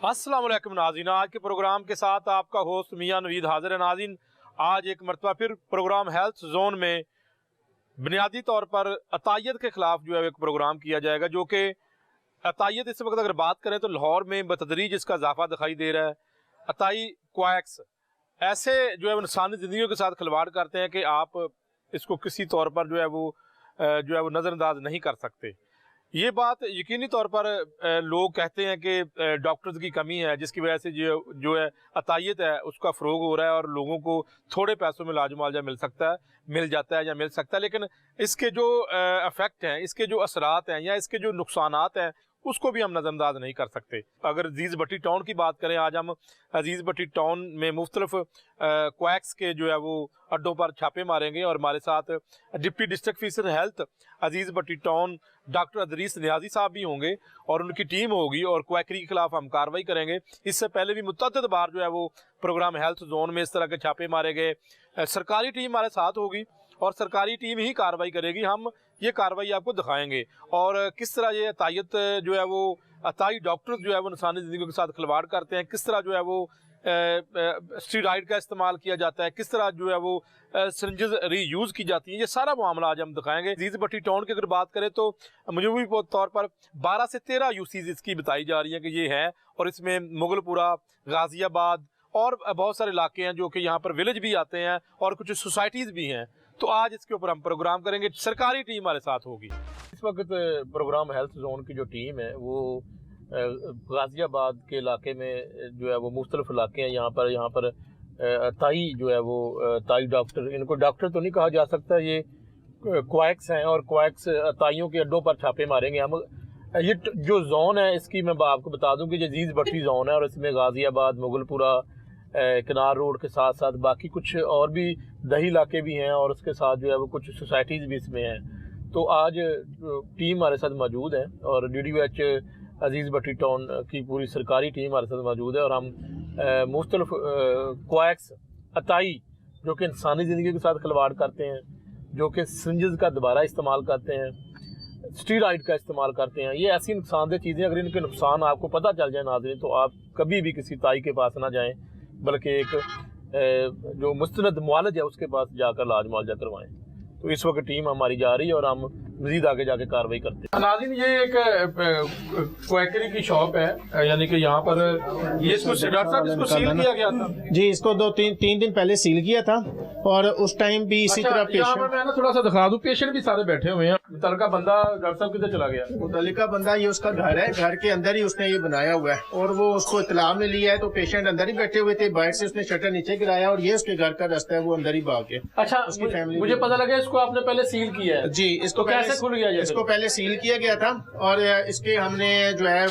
अस्सलाम वालेकुम नाज़रीन, आज के प्रोग्राम के साथ आपका होस्ट मियां नवीद हाजिर है। नाज़रीन, आज एक मरतबा फिर प्रोग्राम हेल्थ जोन में बुनियादी तौर पर अतायत के खिलाफ जो है एक प्रोग्राम किया जाएगा, जो कि अतायत इस वक्त अगर बात करें तो लाहौर में बतदरीज इसका इजाफा दिखाई दे रहा है। अताई क्वैक्स ऐसे जो है इंसानी ज़िंदगी के साथ खिलवाड़ करते हैं कि आप इसको किसी तौर पर जो है वो नज़रअंदाज नहीं कर सकते। ये बात यकीनी तौर पर लोग कहते हैं कि डॉक्टर्स की कमी है, जिसकी वजह से जो है अतायत है उसका फ़रोग हो रहा है और लोगों को थोड़े पैसों में इलाज मुआवजा मिल जाता है या मिल सकता है। लेकिन इसके जो इफ़ेक्ट हैं, इसके जो असरात हैं या इसके जो नुकसानात हैं, उसको भी हम नज़रअंदाज नहीं कर सकते। अगर अजीज़ भट्टी टाउन की बात करें, आज हम अजीज़ भट्टी टाउन में मुख्तलिफ क्वैक्स के जो है वो अड्डों पर छापे मारेंगे और हमारे साथ डिप्टी डिस्ट्रिक्ट ऑफिसर हेल्थ अजीज़ भट्टी टाउन डॉक्टर अदरीस नियाजी साहब भी होंगे और उनकी टीम होगी और क्वैकरी के खिलाफ हम कार्रवाई करेंगे। इससे पहले भी मुतअद्दिद बार जो है वो प्रोग्राम हेल्थ जोन में इस तरह के छापे मारे गए। सरकारी टीम हमारे साथ होगी और सरकारी टीम ही कार्रवाई करेगी। हम ये कार्रवाई आपको दिखाएंगे और किस तरह ये अतायत जो है वो अताई डॉक्टर्स जो है वो इंसानी ज़िंदगी के साथ खिलवाड़ करते हैं, किस तरह जो है वो स्टीरॉइड का इस्तेमाल किया जाता है, किस तरह जो है वो सिरिंजेस रीयूज़ की जाती हैं, ये सारा मामला आज हम दिखाएंगे। अजीज़ भट्टी टाउन की अगर बात करें तो मजमूई तौर पर 12 से 13 यूसीज इसकी बताई जा रही है कि ये है और इसमें मुगलपुरा, गाजियाबाद और बहुत सारे इलाके हैं जो कि यहाँ पर विलेज भी आते हैं और कुछ सोसाइटीज़ भी हैं। तो आज इसके ऊपर हम प्रोग्राम करेंगे, सरकारी टीम हमारे साथ होगी। इस वक्त प्रोग्राम हेल्थ जोन की जो टीम है वो गाजियाबाद के इलाके में जो है वो मुख्तलिफ इलाके हैं। यहाँ पर ताई जो है वो ताई डॉक्टर, इनको डॉक्टर तो नहीं कहा जा सकता, ये क्वैक्स हैं और क्वैक्स ताइयों के अड्डों पर छापे मारेंगे हम। ये जो जोन है इसकी मैं आपको बता दूं कि ये अजीज़ भट्टी जोन है और इसमें गाजियाबाद, मुगलपुरा, किनार रोड के साथ साथ बाकी कुछ और भी दही इलाके भी हैं और उसके साथ जो है वो कुछ सोसाइटीज़ भी इसमें हैं। तो आज टीम हमारे साथ मौजूद है और DDOH अजीज़ भट्टी टाउन की पूरी सरकारी टीम हमारे साथ मौजूद है और हम मुख्तलिफ क्वैक्स अताई जो कि इंसानी ज़िंदगी के साथ खिलवाड़ करते हैं, जो कि सिरिंजेस का दोबारा इस्तेमाल करते हैं, स्टीरॉइड का इस्तेमाल करते हैं, ये ऐसी नुकसानदेह चीज़ें, अगर इनके नुकसान आपको पता चल जाए नाज़रीन, तो आप कभी भी किसी ताई के पास ना जाएं, बल्कि एक जो मुस्तनद मुआलज है उसके पास जाकर इलाज मुआवजा करवाएं। तो इस वक्त टीम हमारी जा रही है और हम मजीद आगे जाके कार्रवाई करते हैं। नाज़रीन, ये एक क्वैकरी की शॉप है, यानी कि यहाँ पर ये इसको डॉक्टर साहब इसको सील किया गया था जी, इसको 2-3 दिन पहले सील किया था और उस टाइम भी इसी तरह यहाँ पर मैं ना थोड़ा सा दिखा दूं, पेशेंट भी सारे बैठे हुए हैं। मुतलका बंदा डॉक्टर साहब किधर चला गया? मुतलका बंदा ये उसका घर है, घर के अंदर ही उसने ये बनाया हुआ है और वो उसको इत्तला में लिया है, तो पेशेंट अंदर ही बैठे हुए थे, बाहर से उसने शटर नीचे गिराया और ये उसके घर का रास्ता है, वो अंदर ही भाग गया। अच्छा, उसकी फैमिली, मुझे पता लगा इसको आपने पहले सील किया है जी। इसको कैसे खुल गया? इसको पहले सील किया गया था और इसके हमने जो है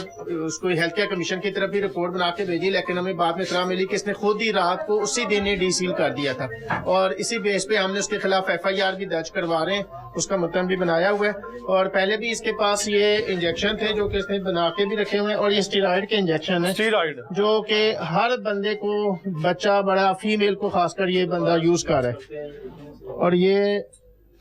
उसको हेल्थ केयर कमीशन की तरफ भी रिपोर्ट बना के भेजी, लेकिन हमें बाद में इत्तला मिली कि इसने खुद ही रात को उसी दिन ही डीसील कर दिया था और इसी बेस पे हमने उसके खिलाफ FIR भी दर्ज करवा रहे हैं, उसका मुतन भी बनाया हुआ है और पहले भी इसके पास ये इंजेक्शन थे जो कि इसने बना के भी रखे हुए हैं और ये स्टीरॉइड के इंजेक्शन है, स्टीरॉइड जो कि हर बंदे को, बच्चा बड़ा, फीमेल को खासकर ये बंदा यूज कर रहा है। और ये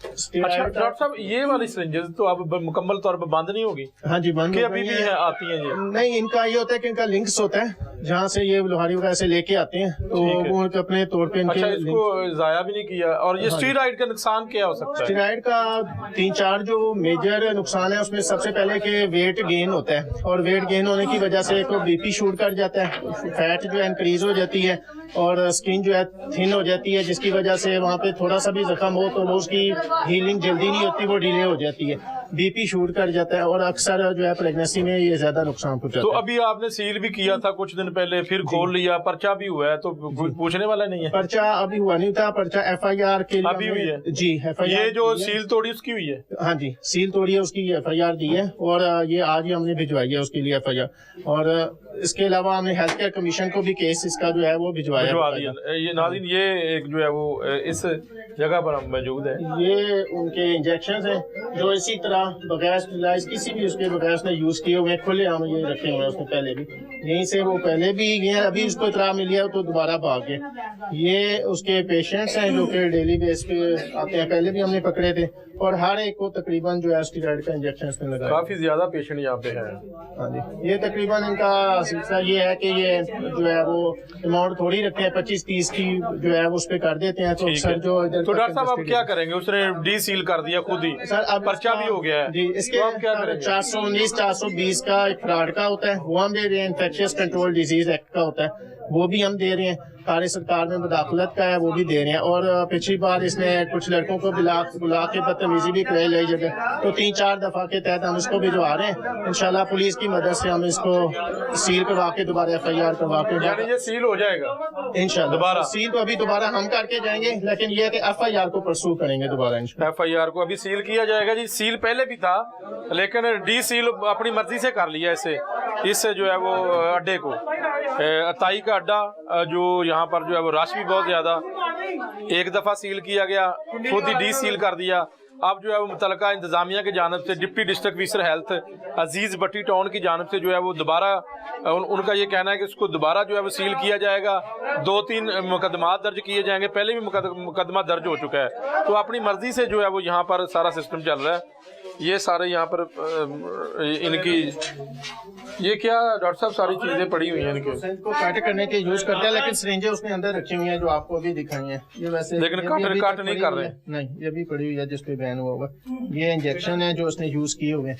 अच्छा डॉक्टर साहब, ये वाली सिरिंजेस तो अब मुकम्मल तौर पर बंद नहीं होगी? हाँ जी, बंद अभी भी है, आती हैं ये? नहीं, इनका ये होता है कि इनका लिंक्स होता है जहाँ से ये लोहारी वगैरह से लेके आते हैं, तो वो अपने तौर पे इनके। अच्छा, इसको जाया भी नहीं किया। और ये स्टीरॉइड का नुकसान क्या हो सकता है? स्टीरॉइड का 3-4 जो मेजर नुकसान है उसमें सबसे पहले कि वेट गेन होता है और वेट गेन होने की वजह से एक BP शूट कर जाता है, फैट जो है इंक्रीज हो जाती है और स्किन जो है थिन हो जाती है, जिसकी वजह से वहाँ पे थोड़ा सा भी जख्म हो तो वो उसकी हीलिंग जल्दी नहीं होती, वो डिले हो जाती है, BP शूट कर जाता है और अक्सर जो है प्रेगनेंसी में ये ज्यादा नुकसान पहुंचाता है। तो अभी आपने सील भी किया था कुछ दिन पहले, फिर खोल लिया, पर्चा भी हुआ है, तो पूछने वाला नहीं है? पर्चा अभी हुआ नहीं था, पर्चा FIR के लिए अभी हुई है जी। FIR ये जो सील तोड़ी उसकी हुई है? हाँ जी, सील तोड़ी है, उसकी FIR दी है और ये आज ही हमने भिजवाई है उसके लिए FIR। और इसके अलावा हमने हेल्थ केयर कमीशन को भी केस इसका जो है वो भिजवा दिया। ये नाज़रीन, ये एक जो है वो इस जगह पर हम मौजूद है, ये उनके इंजेक्शन हैं जो इसी तरह बगैर किसी भी उसके बगैर उसने यूज किए हुए, खुले हम ये रखे हुए हैं उसने पहले भी। यहीं से वो पहले भी ये अभी उसको इतला मिली है तो दोबारा भाग गए। ये उसके पेशेंट्स हैं जो कि डेली बेस पे आते हैं, पहले भी हमने पकड़े थे और हर एक को तकरीबन जो है स्टीरॉइड का इंजेक्शन इसने लगाया। काफी ज्यादा पेशेंट यहाँ पे है। हाँ जी, ये तकरीबन इनका सिलसिला ये है कि ये जो है वो अमाउंट थोड़ी रखते हैं, 25-30 की जो है वो उस पे कर देते हैं। तो सर जो इधर तो डॉक्टर साहब आप क्या करेंगे? उसने डी सील कर दिया खुद ही, सर अब पर्चा भी हो गया है जी। इसके तो आप क्या करेंगे? 419-420 का एक फ्रॉड का होता है, वो हम दे रहे हैं। इन्फेक्शियस कंट्रोल डिजीज एक्ट का होता है, वो भी हम दे रहे हैं। कार्य सरकार में मुदाखलत का है, वो भी दे रहे हैं। और पिछली बार इसने कुछ लड़कों को बुला के बदतमीजी भी कराई लाई जगह, तो 3-4 दफा के तहत हम इसको भिजवा रहे हैं। इंशाल्लाह पुलिस की मदद से हम इसको सील करवा के दोबारा FIR करवा के, यानी ये सील हो जाएगा इंशाल्लाह दोबारा। सील तो अभी दोबारा हम करके जाएंगे, लेकिन ये है कि FIR को परसू करेंगे दोबारा इंशाल्लाह। FIR को अभी सील किया जाएगा जी। सील पहले भी था लेकिन डी सील अपनी मर्जी से कर लिया इससे जो है वो अड्डे को, अताई का अड्डा जो यहाँ पर जो है वो रश भी बहुत ज्यादा, एक दफा सील किया गया, खुद ही डी सील कर दिया। अब जो है वो मुतलका इंतजामिया की जानब से डिप्टी डिस्ट्रिक्ट ऑफिसर हेल्थ अजीज भट्टी टाउन की जानब से जो है वो दोबारा उनका ये कहना है कि इसको दोबारा जो है वो सील किया जाएगा। 2-3 मुकदमा दर्ज किए जाएंगे, पहले भी मुकदमा दर्ज हो चुका है। तो अपनी मर्जी से जो है वो यहाँ पर सारा सिस्टम चल रहा है। ये सारे यहाँ पर इनकी ये क्या डॉक्टर साहब सारी चीजें पड़ी हुई हैं इनके, सिरिंज को कट करने के यूज करते हैं, लेकिन सिरिंजें उसने अंदर रखी हुई हैं जो आपको अभी दिखाई हैं। ये वैसे लेकिन कट नहीं कर रहे, नहीं ये भी पड़ी हुई है जिस पे बैन हुआ होगा। ये इंजेक्शन है जो उसने यूज किए हुए हैं,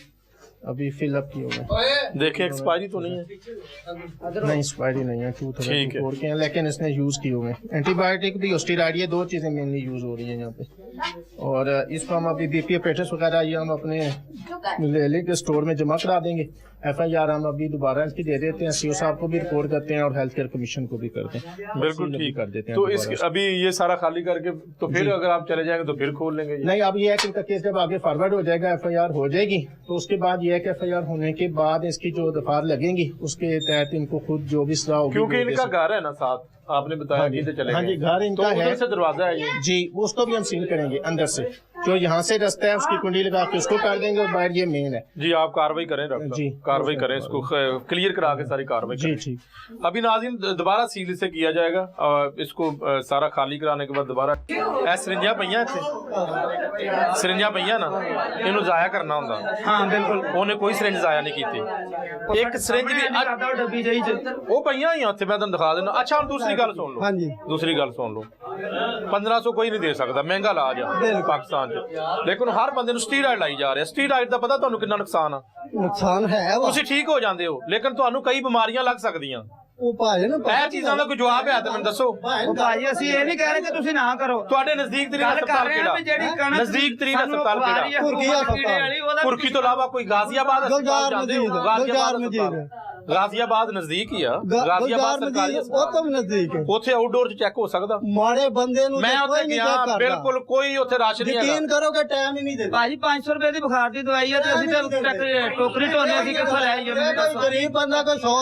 अभी फिल अप किए हुए हैं। देखें एक्सपायरी तो नहीं है? नहीं एक्सपायरी नहीं है, 2004 के हैं, लेकिन इसने यूज किए हुए हैं। एंटीबायोटिक भी स्टेरॉइड, ये 2 चीजें मेनली यूज हो रही हैं यहाँ पे। और इसको हम अभी BP अपरेटस वगैरह ये हम अपने ले के स्टोर में जमा करा देंगे। FIR हम अभी दोबारा इसकी दे देते हैं, CO साहब को भी रिपोर्ट करते हैं और हेल्थ केयर कमीशन को भी करते हैं। बिल्कुल ठीक कर देते हैं। तो इस अभी ये सारा खाली करके तो फिर अगर आप चले जाएंगे तो फिर खोल लेंगे ये? नहीं, अब ये है कि इनका केस जब आगे फॉरवर्ड हो जाएगा, FIR हो जाएगी, तो उसके बाद ये है कि FIR होने के बाद इसकी जो दफार लगेंगी उसके तहत इनको खुद जो भी सलाह होगी, क्योंकि इनका घर है ना साथ, आपने बताया कि चले हाँ जी, घर इनका तो है, उधर से दरवाजा है ये जी, उसको भी हम सील करेंगे अंदर से। जो यहाँ से रास्ता है उसकी कुंडी लगा के उसको कर देंगे, और बाहर ये मेन है। जी। आप कार्रवाई करें डॉक्टर जी, कार्रवाई करें, इसको क्लियर करा के सारी कार्रवाई जी करें। ठीक। अभी नाज़रीन दोबारा सील से किया जाएगा, इसको सारा खाली कराने के बाद दोबारा सरिंजा पईयां इत्थे सरिंजा पईयां ना इन्हों जाया करना होंदा। हाँ बिल्कुल, उन्हें कोई सरिंज जाया नहीं की। एक सरिंज भी वो पईयां ही उत्थे, मैं तुहानू दिखा देना। अच्छा हम दूसरी गल सुन लो, हाँ जी, दूसरी गल सुन लो। 1500 कोई नहीं दे सकता, महंगा इलाज है पाकिस्तान च, लेकिन हर बंदे ਨੂੰ ਸਟੀਰਾਇਡ ਲਾਈ ਜਾ ਰਿਹਾ। ਸਟੀਰਾਇਡ ਦਾ ਪਤਾ ਤੁਹਾਨੂੰ ਕਿੰਨਾ ਨੁਕਸਾਨ ਆ? ਨੁਕਸਾਨ ਹੈ ਤੁਸੀਂ ਠੀਕ ਹੋ ਜਾਂਦੇ ਹੋ, ਲੇਕਿਨ ਤੁਹਾਨੂੰ ਕਈ ਬਿਮਾਰੀਆਂ ਲੱਗ ਸਕਦੀਆਂ। ਉਹ ਭਾਜੀ ਨਾ ਇਹ ਚੀਜ਼ਾਂ ਦਾ ਕੋਈ ਜਵਾਬ ਹੈ ਤਾਂ ਮੈਨੂੰ ਦੱਸੋ। ਉਹ ਭਾਜੀ ਅਸੀਂ ਇਹ ਨਹੀਂ ਕਹਿ ਰਹੇ ਕਿ ਤੁਸੀਂ ਨਾ ਕਰੋ। ਤੁਹਾਡੇ ਨਜ਼ਦੀਕ ਤਰੀਨ ਹਸਪਤਾਲ ਕਿਹੜਾ? ਨਜ਼ਦੀਕ ਤਰੀਨ ਹਸਪਤਾਲ ਕਿਹੜਾ? ਪੁਰਖੀ ਤੋਂ ਇਲਾਵਾ ਕੋਈ ਗਾਜ਼ੀਆਬਾਦ ਹਸਪਤਾਲ ਜਾਂਦੇ ਹੋ? ਗਾਜ਼ੀਆਬਾਦ ਨਜ਼ਦੀਕ ਹੀ ਆ, ਗਾਜ਼ੀਆਬਾਦ ਸਰਕਾਰੀ ਉਹ ਨਜ਼ਦੀਕ ਹੈ, ਉੱਥੇ ਆਊਟਡੋਰ ਚ ਚੈੱਕ ਹੋ ਸਕਦਾ। ਮਾੜੇ ਬੰਦੇ ਨੂੰ ਮੈਂ ਉੱਥੇ ਗਿਆ, ਬਿਲਕੁਲ ਕੋਈ ਉੱਥੇ ਰਾਸ਼ਨ ਨਹੀਂ ਹੈਗਾ। ਯਕੀਨ ਕਰੋਗੇ ਟਾਈਮ ਹੀ ਨਹੀਂ ਦਿੰਦੇ ਭਾਜੀ 500 ਰੁਪਏ ਦੀ ਬੁਖਾਰ ਦੀ ਦਵਾਈ ਹੈ ਤੇ ਅਸੀਂ ਤਾਂ ਟੋਕਰੀ ਢੋਨੇ ਅਸੀਂ ਕਿੱਥੋਂ ਲੈ ਆਈਏ? ਕੋਈ ਗਰੀਬ ਬੰਦਾ ਕੋਈ 100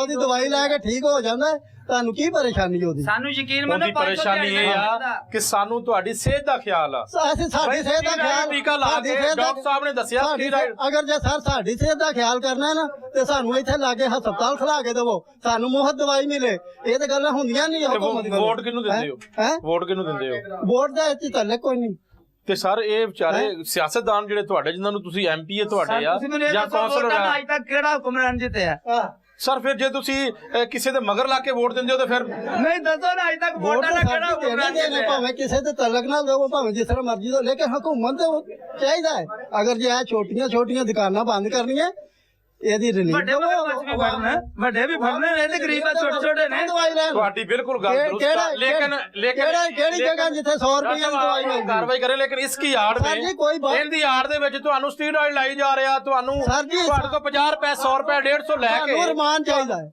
ਦੀ ਦਵਾਈ ਲੈ ਕੇ ਠੀਕ ਹੋ ਜਾਂਦਾ ਹੈ, ਤੁਹਾਨੂੰ ਕੀ ਪਰੇਸ਼ਾਨੀ ਉਹਦੀ? ਸਾਨੂੰ ਯਕੀਨ ਉਹਦੀ ਪਰੇਸ਼ਾਨੀ ਇਹ ਆ ਕਿ ਸਾਨੂੰ ਤੁਹਾਡੀ ਸਿਹਤ ਦਾ ਖਿਆਲ ਆ। ਅਸੀਂ ਸਾਡੀ ਸਿਹਤ ਦਾ ਖਿਆਲ, ਟੀਕਾ ਲਾ ਕੇ ਡਾਕਟਰ ਸਾਹਿਬ ਨੇ ਦੱਸਿਆ ਅਗਰ ਜੇ ਸਰ ਸਾਡੀ ਸਿਹਤ ਦਾ ਖਿਆਲ ਕਰਨਾ ਹੈ ਨਾ ਤੇ ਸਾਨੂੰ ਇੱਥੇ ਲਾਗੇ ਹਸਪਤਾਲ ਖਲਾ ਕੇ ਦੇਵੋ, ਸਾਨੂੰ ਮੁਫਤ ਦਵਾਈ ਮਿਲੇ। ਇਹ ਤੇ ਗੱਲਾਂ ਹੁੰਦੀਆਂ ਨਹੀਂ। ਵੋਟ ਕਿਹਨੂੰ ਦਿੰਦੇ ਹੋ? ਵੋਟ ਕਿਹਨੂੰ ਦਿੰਦੇ ਹੋ? ਵੋਟ ਦਾ ਇੱਥੇ ਤਾਲੁਕ ਕੋਈ ਨਹੀਂ। ਤੇ ਸਰ ਇਹ ਵਿਚਾਰੇ ਸਿਆਸਤਦਾਨ ਜਿਹੜੇ ਤੁਹਾਡੇ ਜਿਨ੍ਹਾਂ ਨੂੰ ਤੁਸੀਂ MP ਹੈ ਤੁਹਾਡੇ ਆ ਜਾਂ ਕੌਂਸਲਰ ਆ, ਅੱਜ ਤੱਕ ਕਿਹੜਾ ਹੁਕਮਰਾਨ ਜਿੱਤਿਆ? ਸਰ ਫਿਰ ਜੇ ਤੁਸੀਂ ਕਿਸੇ ਦੇ ਮਗਰ ਲਾ ਕੇ ਵੋਟ ਦਿੰਦੇ ਹੋ ਤਾਂ ਫਿਰ ਨਹੀਂ ਦੱਸੋ ਨਾ, ਅੱਜ ਤੱਕ ਵੋਟਾਂ ਦਾ ਕਿਹੜਾ ਹੁਕਮਰਾਨ ਜਿੱਤਿਆ? ਭਾਵੇਂ ਕਿਸੇ ਦੇ ਤਲਕ ਨਾਲ ਦੇਵੋ, ਭਾਵੇਂ ਜਿਸ ਤਰ੍ਹਾਂ ਮਰਜ਼ੀ ਦੋ, ਲੇਕਿਨ ਹਕੂਮਤ ਤੇ ਚਾਹੀਦਾ ਹੈ। ਅਗਰ ਜੇ ਇਹ ਛੋਟੀਆਂ ਦੁਕਾਨਾਂ ਬੰਦ ਕਰਨੀਆਂ, ਇਹਦੀ ਰਿਲੀਫ ਵੱਡੇ ਵੀ ਫੜਨੇ ਨੇ ਤੇ ਗਰੀਬ ਛੋਟੇ ਨੇ। ਤੁਹਾਡੀ ਬਿਲਕੁਲ ਗੱਲ ਦੁਰਸਤ ਹੈ, ਲੇਕਿन ਕਿਹੜੀ ਜਗ੍ਹਾ ਜਿੱਥੇ 100 ਰੁਪਏ ਦੀ ਦਵਾਈ ਮਿਲਦੀ ਕਾਰਵਾਈ ਕਰੇ, ਲੇਕਿਨ ਇਸ ਕੀ ਆੜ ਵਿੱਚ ਇਹਦੀ ਆੜ ਦੇ ਵਿੱਚ ਤੁਹਾਨੂੰ ਸਟੀਰੋਇਡ ਲਾਈ ਜਾ ਰਿਹਾ। ਤੁਹਾਨੂੰ ਤੁਹਾਡੇ ਕੋਲ 50 ਰੁਪਏ 100 ਰੁਪਏ 150 ਲੈ ਕੇ ਰਮਾਨ ਚਾਹੀਦਾ ਹੈ।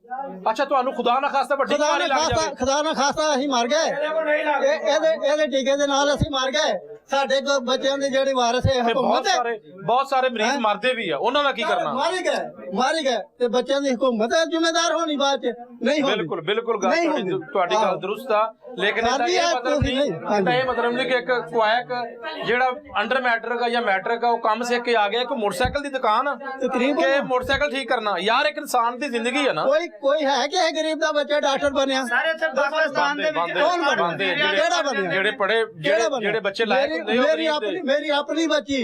ਅੱਛਾ ਤੁਹਾਨੂੰ ਖੁਦਾ ਨਾ ਖਾਸਤਾ ਵੱਡੀ ਬਿਮਾਰੀ ਲੱਗ ਜਾਵੇ। ਖੁਦਾ ਨਾ ਖਾਸਤਾ ਅਸੀਂ ਮਰ ਗਏ, ਇਹਦੇ ਟੀਕੇ ਦੇ ਨਾਲ ਅਸੀਂ ਮਰ ਗਏ। ਸਾਡੇ ਬੱਚਿਆਂ ਦੇ ਜਿਹੜੇ ਵਾਰਸ ਹੈ ਹਕੂਮਤ ਹੈ, ਬਹੁਤ ਸਾਰੇ ਮਰੀਜ਼ ਮਰਦੇ ਵੀ ਆ, ਉਹਨਾਂ ਦਾ ਕੀ ਕਰਨਾ? ਮਾਰੇ ਗਏ ਤੇ ਬੱਚਿਆਂ ਦੀ ਹਕੂਮਤ ਜ਼ਿੰਮੇਦਾਰ ਹੋਣੀ ਬਾਅਦ ਚ। ਨਹੀਂ ਹੋਣੀ। ਬਿਲਕੁਲ ਬਿਲकुल ਗੱਲ ਨਹੀਂ ਹੋਣੀ। ਤੁਹਾਡੀ ਗੱਲ ਦਰੁਸਤ ਆ ਲੇਕਿਨ ਇਹਦਾ ਸਾਡੀ ਇਹ ਇਹ ਮਤਲਬ ਕੋਈ ਨਹੀਂ ਨਹੀਂ। ਇਹਦਾ ਇਹ ਮਤਲਬ ਨਹੀਂ ਕਿ ਇੱਕ ਕੁਆਇਕ ਜਿਹੜਾ ਅੰਡਰ ਮੈਟ੍ਰਿਕ ਆ ਜਾਂ ਮੈਟ੍ਰਿਕ ਆ ਉਹ ਕੰਮ ਸਿੱਖ ਕੇ ਆ ਗਿਆ ਇੱਕ ਮੋਟਰਸਾਈਕਲ ਦੀ ਦੁਕਾਨ ਆ ਤਕਰੀਬਨ ਕਿ ਮੋਟਰਸਾਈਕਲ ਠੀਕ ਕਰਨਾ ਯਾਰ ਇੱਕ ਇਨਸਾਨ ਦੀ ਜ਼ਿੰਦਗੀ ਆ ਨਾ ਕੋਈ ਹੈ ਕਿ ਇਹ ਗਰੀਬ ਦਾ ਬੱਚਾ ਡਾਕਟਰ ਬਣਿਆ ਸਾਰੇ ਇੱਥੇ ਪਾਕਿਸਤਾਨ ਦੇ ਵਿੱਚ ਕੌਣ ਬਣਿਆ? ਬੰਦੇ ਕਿਹੜਾ ਬਣਿਆ? ਜਿਹੜੇ ਪੜੇ ਕਿਹੜਾ ਬਣਿਆ? ਜਿਹੜੇ ਬੱਚੇ ਲਾਇਕ ਹੁੰਦੇ ਉਹ ਗਰੀਬ ਦੇ ਮੇਰੀ ਆਪਣੀ ਬੱਚੀ